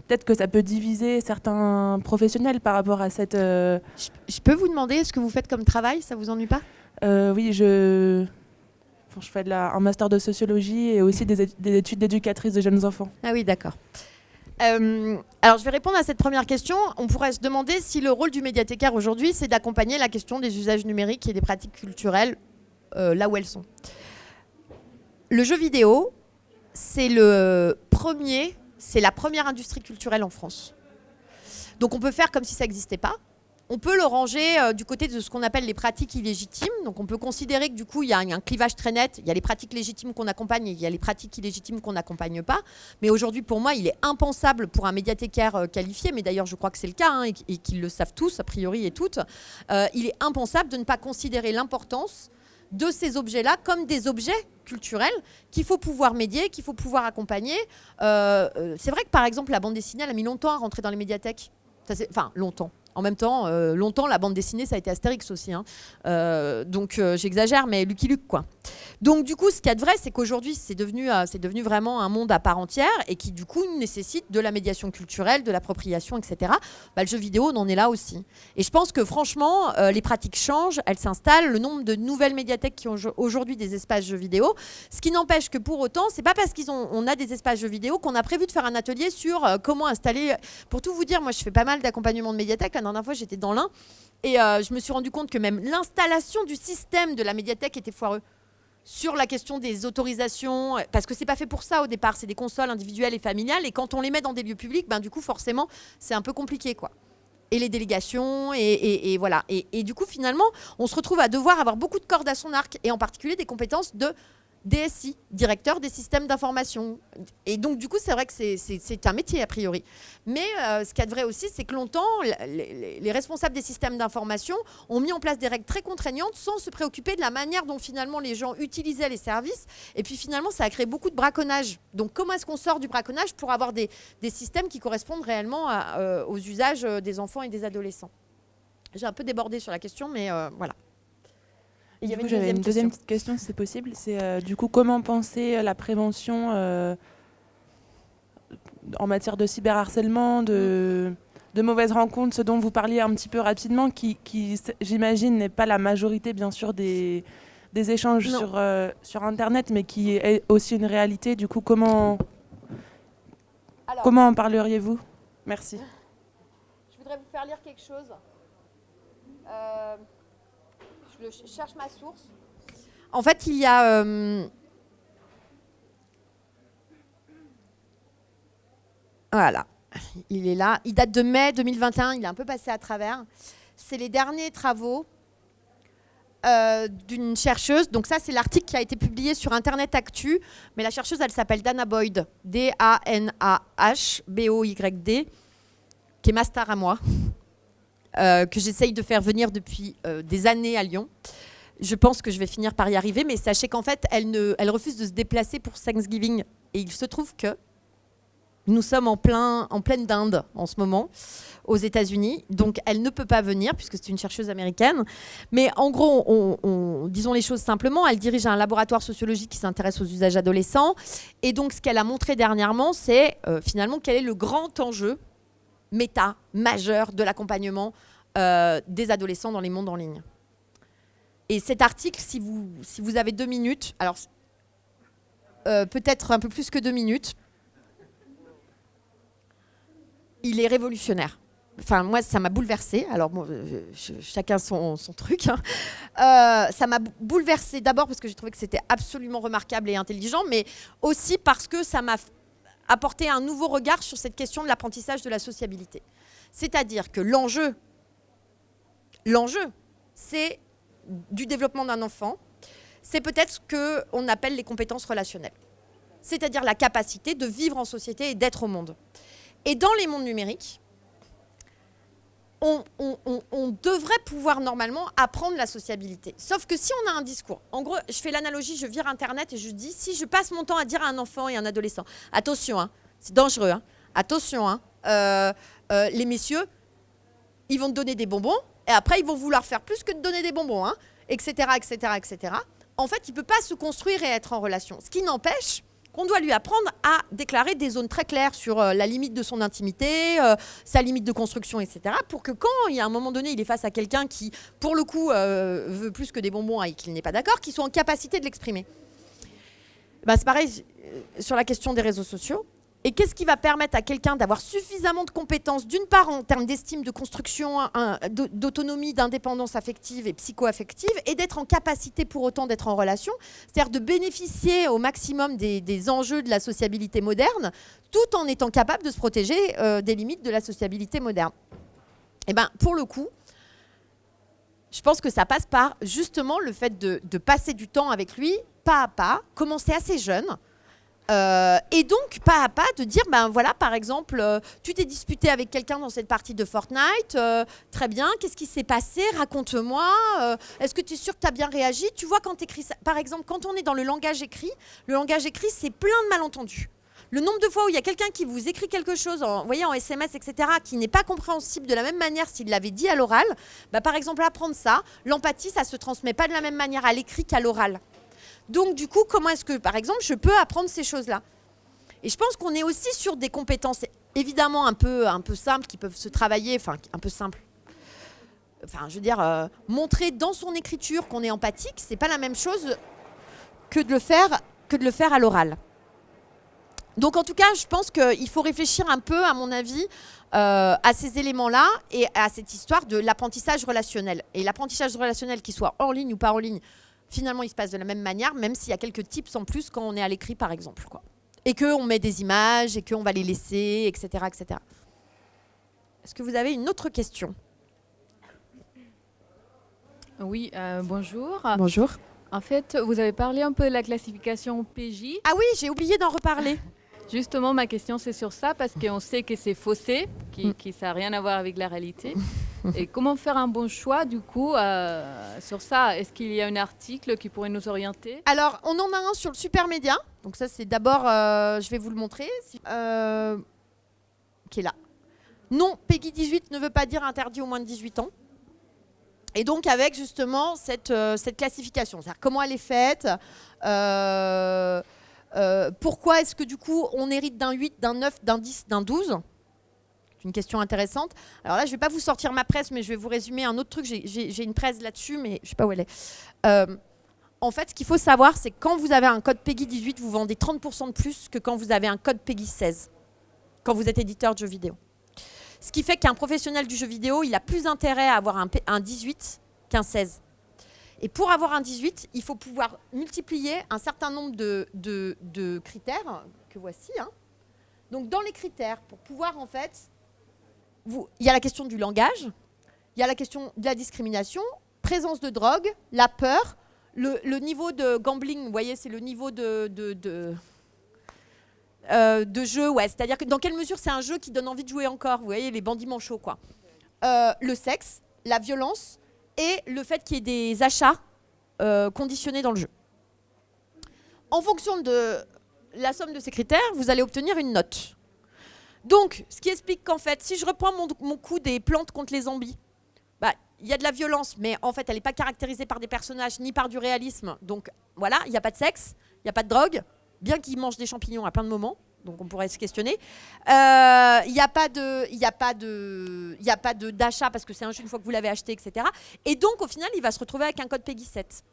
Peut-être que ça peut diviser certains professionnels par rapport à cette... Je peux vous demander ce que vous faites comme travail? Ça vous ennuie pas? Oui, je fais un master de sociologie et aussi des études d'éducatrice de jeunes enfants. Ah oui, d'accord. Alors, je vais répondre à cette première question. On pourrait se demander si le rôle du médiathécaire aujourd'hui, c'est d'accompagner la question des usages numériques et des pratiques culturelles là où elles sont. Le jeu vidéo, c'est la première industrie culturelle en France. Donc, on peut faire comme si ça n'existait pas. On peut le ranger du côté de ce qu'on appelle les pratiques illégitimes. Donc on peut considérer que du coup, il y a un clivage très net. Il y a les pratiques légitimes qu'on accompagne et il y a les pratiques illégitimes qu'on n'accompagne pas. Mais aujourd'hui, pour moi, il est impensable pour un médiathécaire qualifié, mais d'ailleurs, je crois que c'est le cas, hein, et qu'ils le savent tous, a priori et toutes, il est impensable de ne pas considérer l'importance de ces objets-là comme des objets culturels qu'il faut pouvoir médier, qu'il faut pouvoir accompagner. C'est vrai que, par exemple, la bande dessinée, elle a mis longtemps à rentrer dans les médiathèques. Enfin, longtemps. En même temps, longtemps, la bande dessinée, ça a été Astérix aussi. Hein. Donc, j'exagère, mais Lucky Luke, quoi. Donc, du coup, ce qu'il y a de vrai, c'est qu'aujourd'hui, c'est devenu vraiment un monde à part entière et qui, du coup, nécessite de la médiation culturelle, de l'appropriation, etc. Le jeu vidéo, on en est là aussi. Et je pense que, franchement, les pratiques changent, elles s'installent. Le nombre de nouvelles médiathèques qui ont aujourd'hui des espaces jeux vidéo, ce qui n'empêche que, pour autant, c'est pas parce qu'on a des espaces jeux vidéo qu'on a prévu de faire un atelier sur comment installer... Pour tout vous dire, moi, je fais pas mal d'accompagnement de médiathèques. La dernière fois, j'étais dans l'Ain et je me suis rendu compte que même l'installation du système de la médiathèque était foireux sur la question des autorisations, parce que c'est pas fait pour ça au départ, c'est des consoles individuelles et familiales, et quand on les met dans des lieux publics, du coup forcément c'est un peu compliqué, quoi. Et les délégations, et voilà. Et du coup finalement, on se retrouve à devoir avoir beaucoup de cordes à son arc, et en particulier des compétences de DSI, directeur des systèmes d'information. Et donc, du coup, c'est vrai que c'est un métier, a priori. Mais ce qu'il y a de vrai aussi, c'est que longtemps, les responsables des systèmes d'information ont mis en place des règles très contraignantes sans se préoccuper de la manière dont, finalement, les gens utilisaient les services. Et puis, finalement, ça a créé beaucoup de braconnage. Donc, comment est-ce qu'on sort du braconnage pour avoir des systèmes qui correspondent réellement aux usages des enfants et des adolescents? J'ai un peu débordé sur la question, mais voilà. Et du coup, j'avais une deuxième petite question, si c'est possible. C'est du coup, comment penser la prévention en matière de cyberharcèlement, de mauvaises rencontres, ce dont vous parliez un petit peu rapidement, qui j'imagine, n'est pas la majorité, bien sûr, des échanges sur Internet, mais qui est aussi une réalité. Du coup, comment en parleriez-vous? Merci. Je voudrais vous faire lire quelque chose. Je cherche ma source. En fait, il y a... Voilà, il est là. Il date de mai 2021, il est un peu passé à travers. C'est les derniers travaux d'une chercheuse. Donc ça, c'est l'article qui a été publié sur Internet Actu. Mais la chercheuse, elle s'appelle Dana Boyd, D-A-N-A-H-B-O-Y-D, qui est master à moi. Que j'essaye de faire venir depuis des années à Lyon. Je pense que je vais finir par y arriver, mais sachez qu'en fait, elle refuse de se déplacer pour Thanksgiving. Et il se trouve que nous sommes en pleine dinde en ce moment, aux États-Unis. Donc, elle ne peut pas venir, puisque c'est une chercheuse américaine. Mais en gros, disons les choses simplement, elle dirige un laboratoire sociologique qui s'intéresse aux usages adolescents. Et donc, ce qu'elle a montré dernièrement, c'est finalement quel est le grand enjeu majeur de l'accompagnement des adolescents dans les mondes en ligne. Et cet article, si vous avez 2 minutes, alors peut-être un peu plus que 2 minutes, il est révolutionnaire. Enfin, moi, ça m'a bouleversée. Alors, bon, chacun son truc. Hein. Ça m'a bouleversée d'abord parce que j'ai trouvé que c'était absolument remarquable et intelligent, mais aussi parce que ça m'a apporté un nouveau regard sur cette question de l'apprentissage de la sociabilité. C'est-à-dire que l'enjeu, c'est du développement d'un enfant, c'est peut-être ce qu'on appelle les compétences relationnelles. C'est-à-dire la capacité de vivre en société et d'être au monde. Et dans les mondes numériques, on devrait pouvoir normalement apprendre la sociabilité. Sauf que si on a un discours, en gros, je fais l'analogie, je vire Internet et je dis, si je passe mon temps à dire à un enfant et à un adolescent, attention, hein, c'est dangereux, hein, attention, hein, les messieurs, ils vont te donner des bonbons et après ils vont vouloir faire plus que de donner des bonbons, hein, etc., etc., etc. En fait, il ne peut pas se construire et être en relation. Ce qui n'empêche qu'on doit lui apprendre à déclarer des zones très claires sur la limite de son intimité, sa limite de construction, etc. Pour que quand il y a un moment donné, il est face à quelqu'un qui, pour le coup, veut plus que des bonbons et qu'il n'est pas d'accord, qu'il soit en capacité de l'exprimer. Ben, c'est pareil sur la question des réseaux sociaux. Et qu'est-ce qui va permettre à quelqu'un d'avoir suffisamment de compétences, d'une part en termes d'estime, de construction, d'autonomie, d'indépendance affective et psycho-affective, et d'être en capacité pour autant d'être en relation, c'est-à-dire de bénéficier au maximum des enjeux de la sociabilité moderne, tout en étant capable de se protéger des limites de la sociabilité moderne. Et ben, pour le coup, je pense que ça passe par justement le fait de passer du temps avec lui, pas à pas, commencer assez jeune, et donc, pas à pas, de dire, ben voilà, par exemple, tu t'es disputé avec quelqu'un dans cette partie de Fortnite, très bien, qu'est-ce qui s'est passé? Raconte-moi, est-ce que tu es sûr que tu as bien réagi? Tu vois, quand tu écris ça, par exemple, quand on est dans le langage écrit, c'est plein de malentendus. Le nombre de fois où il y a quelqu'un qui vous écrit quelque chose, en SMS, etc., qui n'est pas compréhensible de la même manière s'il l'avait dit à l'oral, bah, par exemple, apprendre ça, l'empathie, ça ne se transmet pas de la même manière à l'écrit qu'à l'oral. Donc, du coup, comment est-ce que, par exemple, je peux apprendre ces choses-là? Et je pense qu'on est aussi sur des compétences, évidemment, un peu simples, qui peuvent se travailler, enfin, un peu simples. Enfin, je veux dire, montrer dans son écriture qu'on est empathique, c'est pas la même chose que de le faire à l'oral. Donc, en tout cas, je pense qu'il faut réfléchir un peu, à mon avis, à ces éléments-là et à cette histoire de l'apprentissage relationnel. Et l'apprentissage relationnel, qu'il soit en ligne ou pas en ligne, finalement, il se passe de la même manière, même s'il y a quelques tips en plus quand on est à l'écrit, par exemple, quoi. Et qu'on met des images, et qu'on va les laisser, etc., etc. Est-ce que vous avez une autre question? Oui, bonjour. Bonjour. En fait, vous avez parlé un peu de la classification PJ. Ah oui, j'ai oublié d'en reparler. Justement, ma question, c'est sur ça, parce qu'on sait que c'est faussé, que ça n'a rien à voir avec la réalité. Et comment faire un bon choix, du coup, sur ça? Est-ce qu'il y a un article qui pourrait nous orienter? Alors, on en a un sur le Supermédia. Donc ça, c'est d'abord, je vais vous le montrer, qui est là. Non, Peggy 18 ne veut pas dire interdit aux moins de 18 ans. Et donc avec justement cette classification, c'est-à-dire comment elle est faite, pourquoi est-ce que du coup on hérite d'un 8, d'un 9, d'un 10, d'un 12 ? C'est une question intéressante. Alors là, je ne vais pas vous sortir ma presse, mais je vais vous résumer un autre truc. J'ai une presse là-dessus, mais je ne sais pas où elle est. En fait, ce qu'il faut savoir, c'est que quand vous avez un code Peggy 18, vous vendez 30% de plus que quand vous avez un code Peggy 16, quand vous êtes éditeur de jeux vidéo. Ce qui fait qu'un professionnel du jeu vidéo, il a plus intérêt à avoir un 18 qu'un 16. Et pour avoir un 18, il faut pouvoir multiplier un certain nombre de critères, que voici. Hein. Donc dans les critères, pour pouvoir en fait, il y a la question du langage, il y a la question de la discrimination, présence de drogue, la peur, le niveau de gambling, vous voyez, c'est le niveau de jeu, ouais. C'est-à-dire que dans quelle mesure c'est un jeu qui donne envie de jouer encore, vous voyez, les bandits manchots, quoi. Le sexe, la violence et le fait qu'il y ait des achats conditionnés dans le jeu. En fonction de la somme de ces critères, vous allez obtenir une note. Donc, ce qui explique qu'en fait, si je reprends mon coup des plantes contre les zombies, bah, il y a de la violence, mais en fait, elle n'est pas caractérisée par des personnages ni par du réalisme. Donc, voilà, il n'y a pas de sexe, il n'y a pas de drogue, bien qu'ils mangent des champignons à plein de moments. Donc, on pourrait se questionner. Il n'y a pas d'achat parce que c'est un jeu une fois que vous l'avez acheté, etc. Et donc, au final, il va se retrouver avec un code Peggy 7.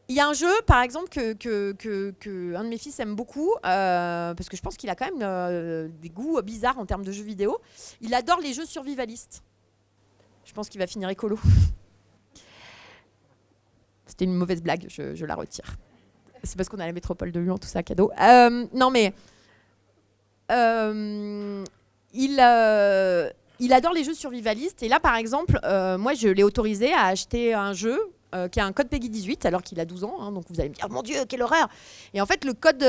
Il y a un jeu, par exemple, que un de mes fils aime beaucoup, parce que je pense qu'il a quand même des goûts bizarres en termes de jeux vidéo. Il adore les jeux survivalistes. Je pense qu'il va finir écolo. C'était une mauvaise blague, je la retire. C'est parce qu'on a la métropole de Lyon, tout ça, cadeau. Non, mais il adore les jeux survivalistes. Et là, par exemple, moi, je l'ai autorisé à acheter un jeu qui a un code Peggy 18, alors qu'il a 12 ans. Hein, donc vous allez me dire, mon Dieu, quelle horreur! Et en fait, le code...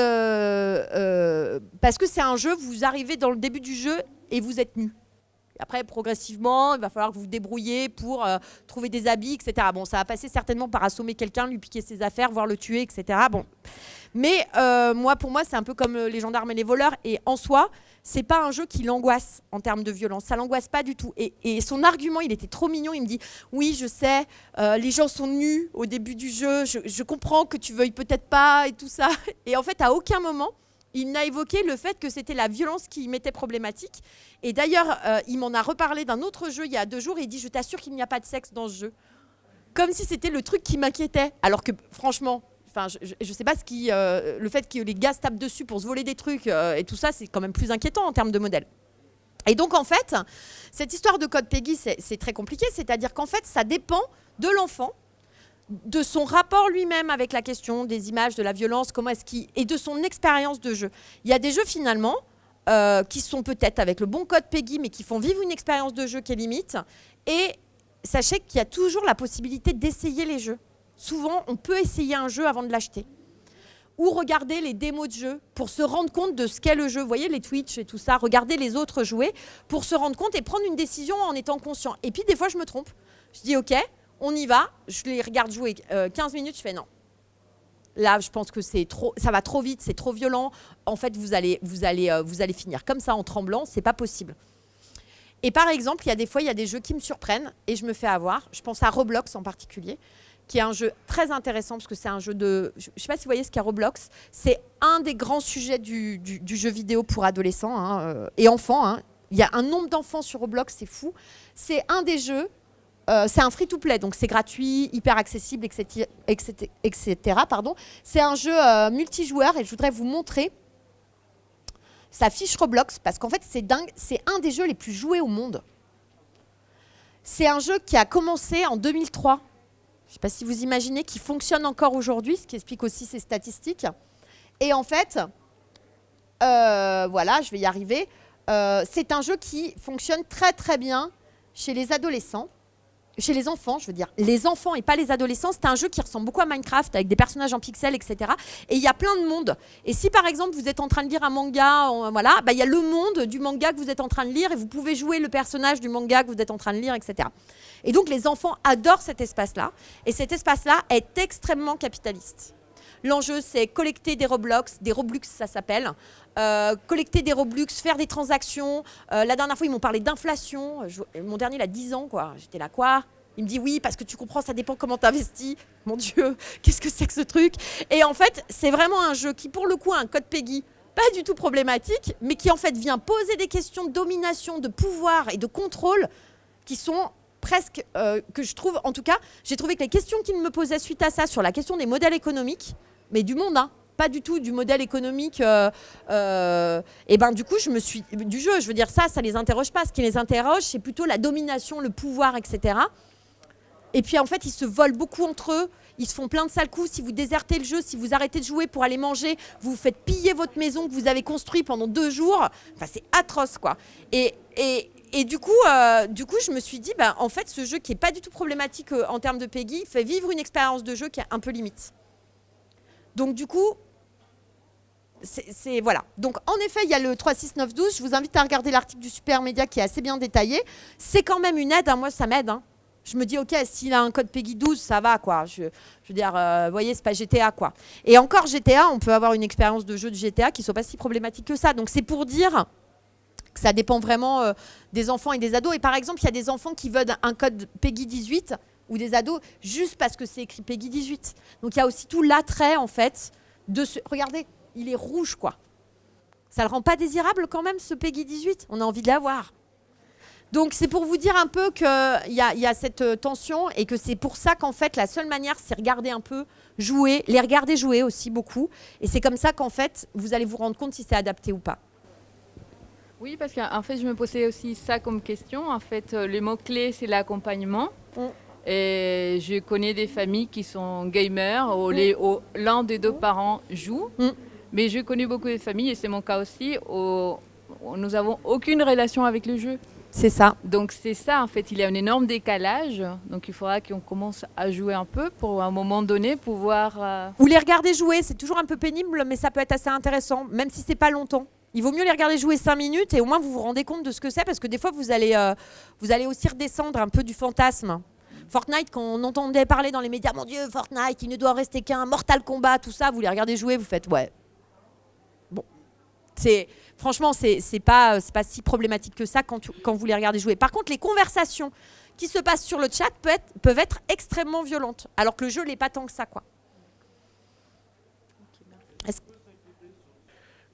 parce que c'est un jeu, vous arrivez dans le début du jeu et vous êtes nu. Après, progressivement, il va falloir que vous vous débrouillez pour trouver des habits, etc. Bon, ça va passer certainement par assommer quelqu'un, lui piquer ses affaires, voire le tuer, etc. Bon. Mais pour moi, c'est un peu comme les gendarmes et les voleurs. Et en soi, c'est pas un jeu qui l'angoisse en termes de violence. Ça l'angoisse pas du tout. Et son argument, il était trop mignon. Il me dit, oui, je sais, les gens sont nus au début du jeu. Je comprends que tu veuilles peut-être pas et tout ça. Et en fait, à aucun moment, il n'a évoqué le fait que c'était la violence qui m'était problématique. Et d'ailleurs, il m'en a reparlé d'un autre jeu il y a 2 jours et il dit « Je t'assure qu'il n'y a pas de sexe dans ce jeu ». Comme si c'était le truc qui m'inquiétait. Alors que, franchement, je sais pas le fait que les gars se tapent dessus pour se voler des trucs et tout ça, c'est quand même plus inquiétant en termes de modèle. Et donc, en fait, cette histoire de code Peggy, c'est très compliqué. C'est-à-dire qu'en fait, ça dépend de l'enfant, de son rapport lui-même avec la question des images, de la violence, et de son expérience de jeu. Il y a des jeux finalement qui sont peut-être avec le bon code Peggy, mais qui font vivre une expérience de jeu qui est limite. Et sachez qu'il y a toujours la possibilité d'essayer les jeux. Souvent, on peut essayer un jeu avant de l'acheter. Ou regarder les démos de jeu pour se rendre compte de ce qu'est le jeu. Vous voyez les Twitch et tout ça, regarder les autres jouer pour se rendre compte et prendre une décision en étant conscient. Et puis des fois, je me trompe. Je dis OK, on y va, je les regarde jouer 15 minutes, je fais non. Là, je pense que ça va trop vite, c'est trop violent. En fait, vous allez finir comme ça en tremblant, c'est pas possible. Et par exemple, il y a des jeux qui me surprennent et je me fais avoir. Je pense à Roblox en particulier, qui est un jeu très intéressant parce que c'est un jeu de... Je sais pas si vous voyez ce qu'est Roblox. C'est un des grands sujets du jeu vidéo pour adolescents et enfants. Hein. Il y a un nombre d'enfants sur Roblox, c'est fou. C'est un des jeux... c'est un free-to-play, donc c'est gratuit, hyper accessible, etc. Pardon. C'est un jeu multijoueur et je voudrais vous montrer sa fiche Roblox parce qu'en fait, c'est dingue. C'est un des jeux les plus joués au monde. C'est un jeu qui a commencé en 2003. Je ne sais pas si vous imaginez qu'il fonctionne encore aujourd'hui, ce qui explique aussi ses statistiques. Et en fait, voilà, je vais y arriver. C'est un jeu qui fonctionne très très bien chez les adolescents. chez les enfants, je veux dire, les enfants et pas les adolescents, c'est un jeu qui ressemble beaucoup à Minecraft avec des personnages en pixels, etc. Et il y a plein de mondes. Et si par exemple vous êtes en train de lire un manga, voilà, il y a le monde du manga que vous êtes en train de lire et vous pouvez jouer le personnage du manga que vous êtes en train de lire, etc. Et donc les enfants adorent cet espace-là. Et cet espace-là est extrêmement capitaliste. L'enjeu, c'est collecter des Robux, ça s'appelle. Collecter des Robux, faire des transactions. La dernière fois, ils m'ont parlé d'inflation. Mon dernier, il a 10 ans, quoi. J'étais là, quoi ? Il me dit oui, parce que tu comprends, ça dépend comment tu investis. Mon Dieu, qu'est-ce que c'est que ce truc ? Et en fait, c'est vraiment un jeu qui, pour le coup, a un code PEGI pas du tout problématique, mais qui, en fait, vient poser des questions de domination, de pouvoir et de contrôle qui sont presque, que je trouve, en tout cas, j'ai trouvé que les questions qu'il me posait suite à ça, sur la question des modèles économiques, mais du monde, hein, pas du tout du modèle économique, et ben du coup, je me suis du jeu, je veux dire ça les interroge pas. Ce qui les interroge, c'est plutôt la domination, le pouvoir, etc. Et puis en fait, ils se volent beaucoup entre eux. Ils se font plein de sales coups. Si vous désertez le jeu, si vous arrêtez de jouer pour aller manger, vous vous faites piller votre maison que vous avez construite pendant 2 jours. Enfin, c'est atroce, quoi. Et du coup, je me suis dit, en fait, ce jeu qui est pas du tout problématique en termes de PEGI, fait vivre une expérience de jeu qui est un peu limite. Donc du coup, c'est voilà. Donc en effet, il y a le 36912. Je vous invite à regarder l'article du Super Média qui est assez bien détaillé. C'est quand même une aide. Hein. Moi, ça m'aide. Hein. Je me dis, ok, s'il a un code PEGI 12, ça va, quoi. Je veux dire, vous voyez, c'est pas GTA, quoi. Et encore GTA, on peut avoir une expérience de jeu de GTA qui soit pas si problématique que ça. Donc c'est pour dire que ça dépend vraiment des enfants et des ados. Et par exemple, il y a des enfants qui veulent un code PEGI 18 ou des ados juste parce que c'est écrit PEGI 18. Donc il y a aussi tout l'attrait, en fait, de ce... Regardez, il est rouge, quoi. Ça le rend pas désirable quand même, ce PEGI 18 ? On a envie de l'avoir. Donc c'est pour vous dire un peu qu'il y a cette tension et que c'est pour ça qu'en fait, la seule manière, c'est regarder un peu, jouer, les regarder jouer aussi beaucoup. Et c'est comme ça qu'en fait, vous allez vous rendre compte si c'est adapté ou pas. Oui, parce qu'en fait, je me posais aussi ça comme question. En fait, le mot-clé, c'est l'accompagnement. Et je connais des familles qui sont gamers, où l'un des 2 parents joue. Mais je connais beaucoup de familles, et c'est mon cas aussi, où nous n'avons aucune relation avec le jeu. C'est ça. Donc c'est ça, en fait, il y a un énorme décalage. Donc il faudra qu'on commence à jouer un peu pour, à un moment donné, pouvoir... Ou les regarder jouer, c'est toujours un peu pénible, mais ça peut être assez intéressant, même si c'est pas longtemps. Il vaut mieux les regarder jouer 5 minutes et au moins vous vous rendez compte de ce que c'est, parce que des fois vous allez aussi redescendre un peu du fantasme. Fortnite, quand on entendait parler dans les médias, mon Dieu, Fortnite, il ne doit rester qu'un Mortal Kombat, tout ça, vous les regardez jouer, vous faites ouais. Bon, franchement, c'est pas si problématique que ça quand vous les regardez jouer. Par contre, les conversations qui se passent sur le chat peuvent être extrêmement violentes, alors que le jeu l'est pas tant que ça, quoi.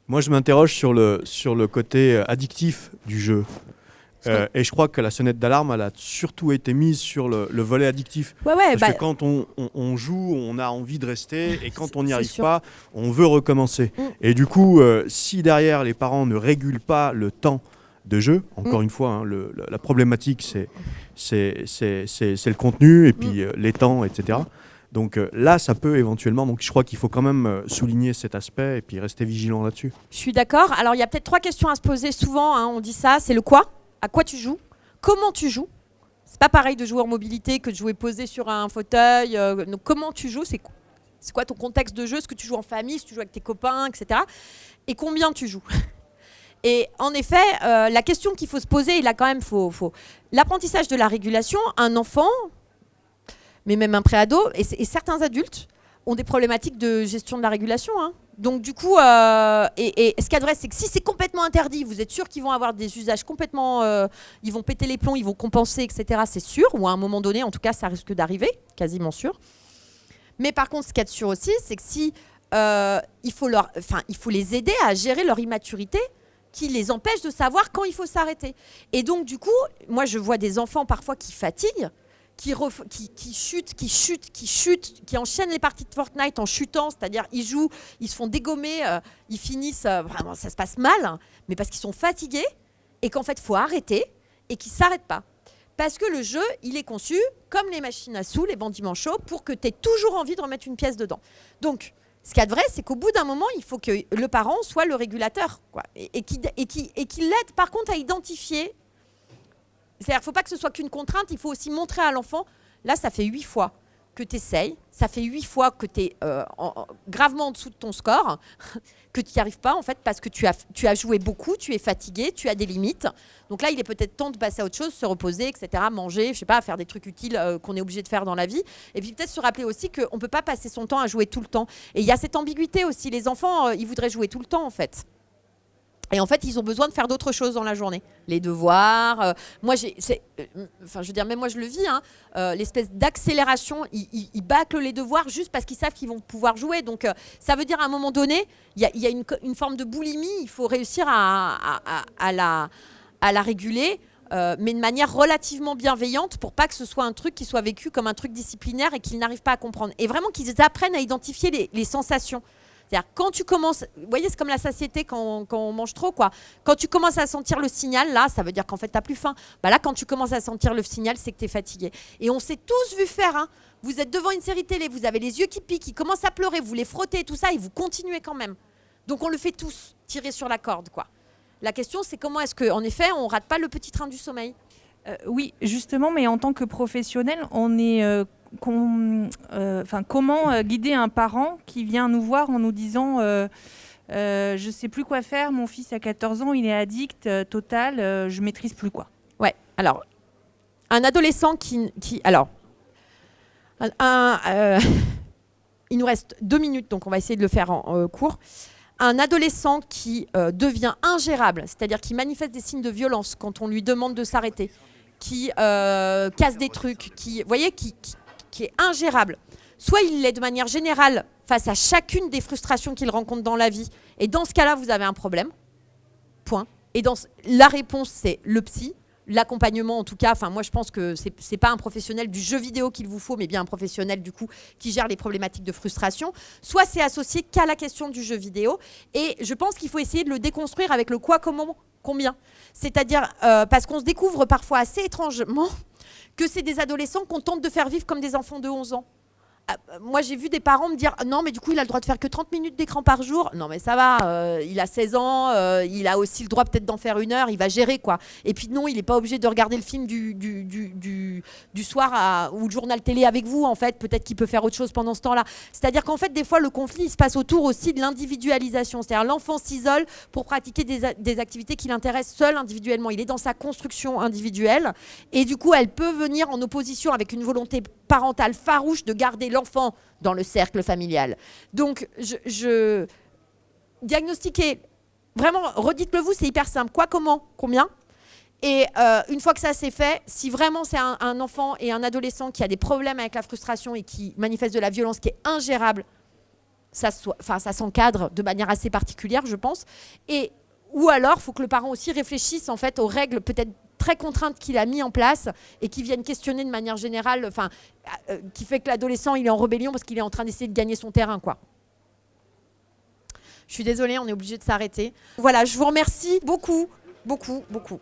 Moi, je m'interroge sur le côté addictif du jeu. Et je crois que la sonnette d'alarme, elle a surtout été mise sur le volet addictif. Ouais, parce que quand on joue, on a envie de rester, et quand on n'y arrive pas, on veut recommencer. Et du coup, si derrière les parents ne régulent pas le temps de jeu, encore une fois, hein, la problématique, c'est le contenu, et puis les temps, etc. Donc là, ça peut éventuellement... Donc je crois qu'il faut quand même souligner cet aspect et puis rester vigilant là-dessus. Je suis d'accord. Alors, il y a peut-être 3 questions à se poser souvent. Hein, on dit ça. C'est le quoi ? À quoi tu joues ? Comment tu joues ? C'est pas pareil de jouer en mobilité que de jouer posé sur un fauteuil. Donc, comment tu joues ? C'est quoi ton contexte de jeu ? Est-ce que tu joues en famille ? Est-ce que tu joues avec tes copains, etc. Et combien tu joues ? Et en effet, la question qu'il faut se poser, il a quand même l'apprentissage de la régulation. Un enfant... mais même un préado, et certains adultes ont des problématiques de gestion de la régulation. Hein. Donc du coup, et ce qu'il y a de vrai, c'est que si c'est complètement interdit, vous êtes sûr qu'ils vont avoir des usages complètement... ils vont péter les plombs, ils vont compenser, etc. C'est sûr, ou à un moment donné, en tout cas, ça risque d'arriver, quasiment sûr. Mais par contre, ce qu'il y a de sûr aussi, c'est que si il faut les aider à gérer leur immaturité, qui les empêche de savoir quand il faut s'arrêter. Et donc du coup, moi je vois des enfants parfois qui fatiguent, qui chutent, qui enchaînent les parties de Fortnite en chutant, c'est-à-dire ils jouent, ils se font dégommer, ils finissent, vraiment ça se passe mal, hein, mais parce qu'ils sont fatigués et qu'en fait il faut arrêter et qu'ils ne s'arrêtent pas. Parce que le jeu, il est conçu comme les machines à sous, les bandits manchots, pour que tu aies toujours envie de remettre une pièce dedans. Donc, ce qu'il y a de vrai, c'est qu'au bout d'un moment, il faut que le parent soit le régulateur, quoi, et qu'il l'aide par contre à identifier C'est-à-dire qu'il ne faut pas que ce soit qu'une contrainte, il faut aussi montrer à l'enfant, là ça fait 8 fois que tu essayes, ça fait 8 fois que tu es gravement en dessous de ton score, que tu n'y arrives pas en fait parce que tu as joué beaucoup, tu es fatigué, tu as des limites. Donc là, il est peut-être temps de passer à autre chose, se reposer, etc., manger, je sais pas, faire des trucs utiles qu'on est obligé de faire dans la vie. Et puis peut-être se rappeler aussi qu'on ne peut pas passer son temps à jouer tout le temps. Et il y a cette ambiguïté aussi. Les enfants, ils voudraient jouer tout le temps en fait. Et en fait, ils ont besoin de faire d'autres choses dans la journée. Les devoirs. Moi, enfin, je veux dire, même moi, je le vis. L'espèce d'accélération, ils bâclent les devoirs juste parce qu'ils savent qu'ils vont pouvoir jouer. Donc, ça veut dire à un moment donné, il y a une forme de boulimie. Il faut réussir à la réguler, mais de manière relativement bienveillante pour pas que ce soit un truc qui soit vécu comme un truc disciplinaire et qu'ils n'arrivent pas à comprendre. Et vraiment qu'ils apprennent à identifier les sensations. C'est-à-dire, quand tu commences, vous voyez, c'est comme la satiété quand on mange trop, quoi. Quand tu commences à sentir le signal, là, ça veut dire qu'en fait, tu n'as plus faim. Bah là, quand tu commences à sentir le signal, c'est que tu es fatigué. Et on s'est tous vu faire, hein. Vous êtes devant une série télé, vous avez les yeux qui piquent, ils commencent à pleurer, vous les frottez et tout ça, et vous continuez quand même. Donc, on le fait tous, tirer sur la corde, quoi. La question, c'est comment est-ce qu'en effet, on rate pas le petit train du sommeil ? Oui, justement, mais en tant que professionnel, on est... comment guider un parent qui vient nous voir en nous disant je ne sais plus quoi faire, mon fils a 14 ans, il est addict total, je maîtrise plus quoi. Ouais, alors, un adolescent alors, il nous reste 2 minutes, donc on va essayer de le faire en court. Un adolescent qui devient ingérable, c'est-à-dire qui manifeste des signes de violence quand on lui demande de s'arrêter, qui casse des trucs, qui est ingérable. Soit il l'est de manière générale face à chacune des frustrations qu'il rencontre dans la vie. Et dans ce cas-là, vous avez un problème. Point. Et la réponse, c'est le psy, l'accompagnement en tout cas. Enfin, moi, je pense que c'est pas un professionnel du jeu vidéo qu'il vous faut, mais bien un professionnel du coup qui gère les problématiques de frustration. Soit c'est associé qu'à la question du jeu vidéo. Et je pense qu'il faut essayer de le déconstruire avec le quoi, comment, combien. C'est-à-dire, parce qu'on se découvre parfois assez étrangement que c'est des adolescents qu'on tente de faire vivre comme des enfants de 11 ans. Moi, j'ai vu des parents me dire « Non, mais du coup, il a le droit de faire que 30 minutes d'écran par jour. » Non, mais ça va, il a 16 ans, il a aussi le droit peut-être d'en faire 1 heure, il va gérer, quoi. Et puis non, il n'est pas obligé de regarder le film du soir ou le journal télé avec vous, en fait. Peut-être qu'il peut faire autre chose pendant ce temps-là. C'est-à-dire qu'en fait, des fois, le conflit, il se passe autour aussi de l'individualisation. C'est-à-dire l'enfant s'isole pour pratiquer des activités qui l'intéressent seul, individuellement. Il est dans sa construction individuelle. Et du coup, elle peut venir en opposition avec une volonté parentale farouche de garder l'enfant dans le cercle familial. Donc, je diagnostiquer, vraiment, redites-le vous, c'est hyper simple. Quoi, comment, combien ? Et une fois que ça c'est fait, si vraiment c'est un enfant et un adolescent qui a des problèmes avec la frustration et qui manifeste de la violence qui est ingérable, ça s'encadre de manière assez particulière, je pense. Ou alors, il faut que le parent aussi réfléchisse en fait aux règles peut-être très contraintes qu'il a mis en place et qui viennent questionner de manière générale, qui fait que l'adolescent il est en rébellion parce qu'il est en train d'essayer de gagner son terrain, quoi. Je suis désolée, on est obligé de s'arrêter. Voilà, je vous remercie beaucoup, beaucoup, beaucoup.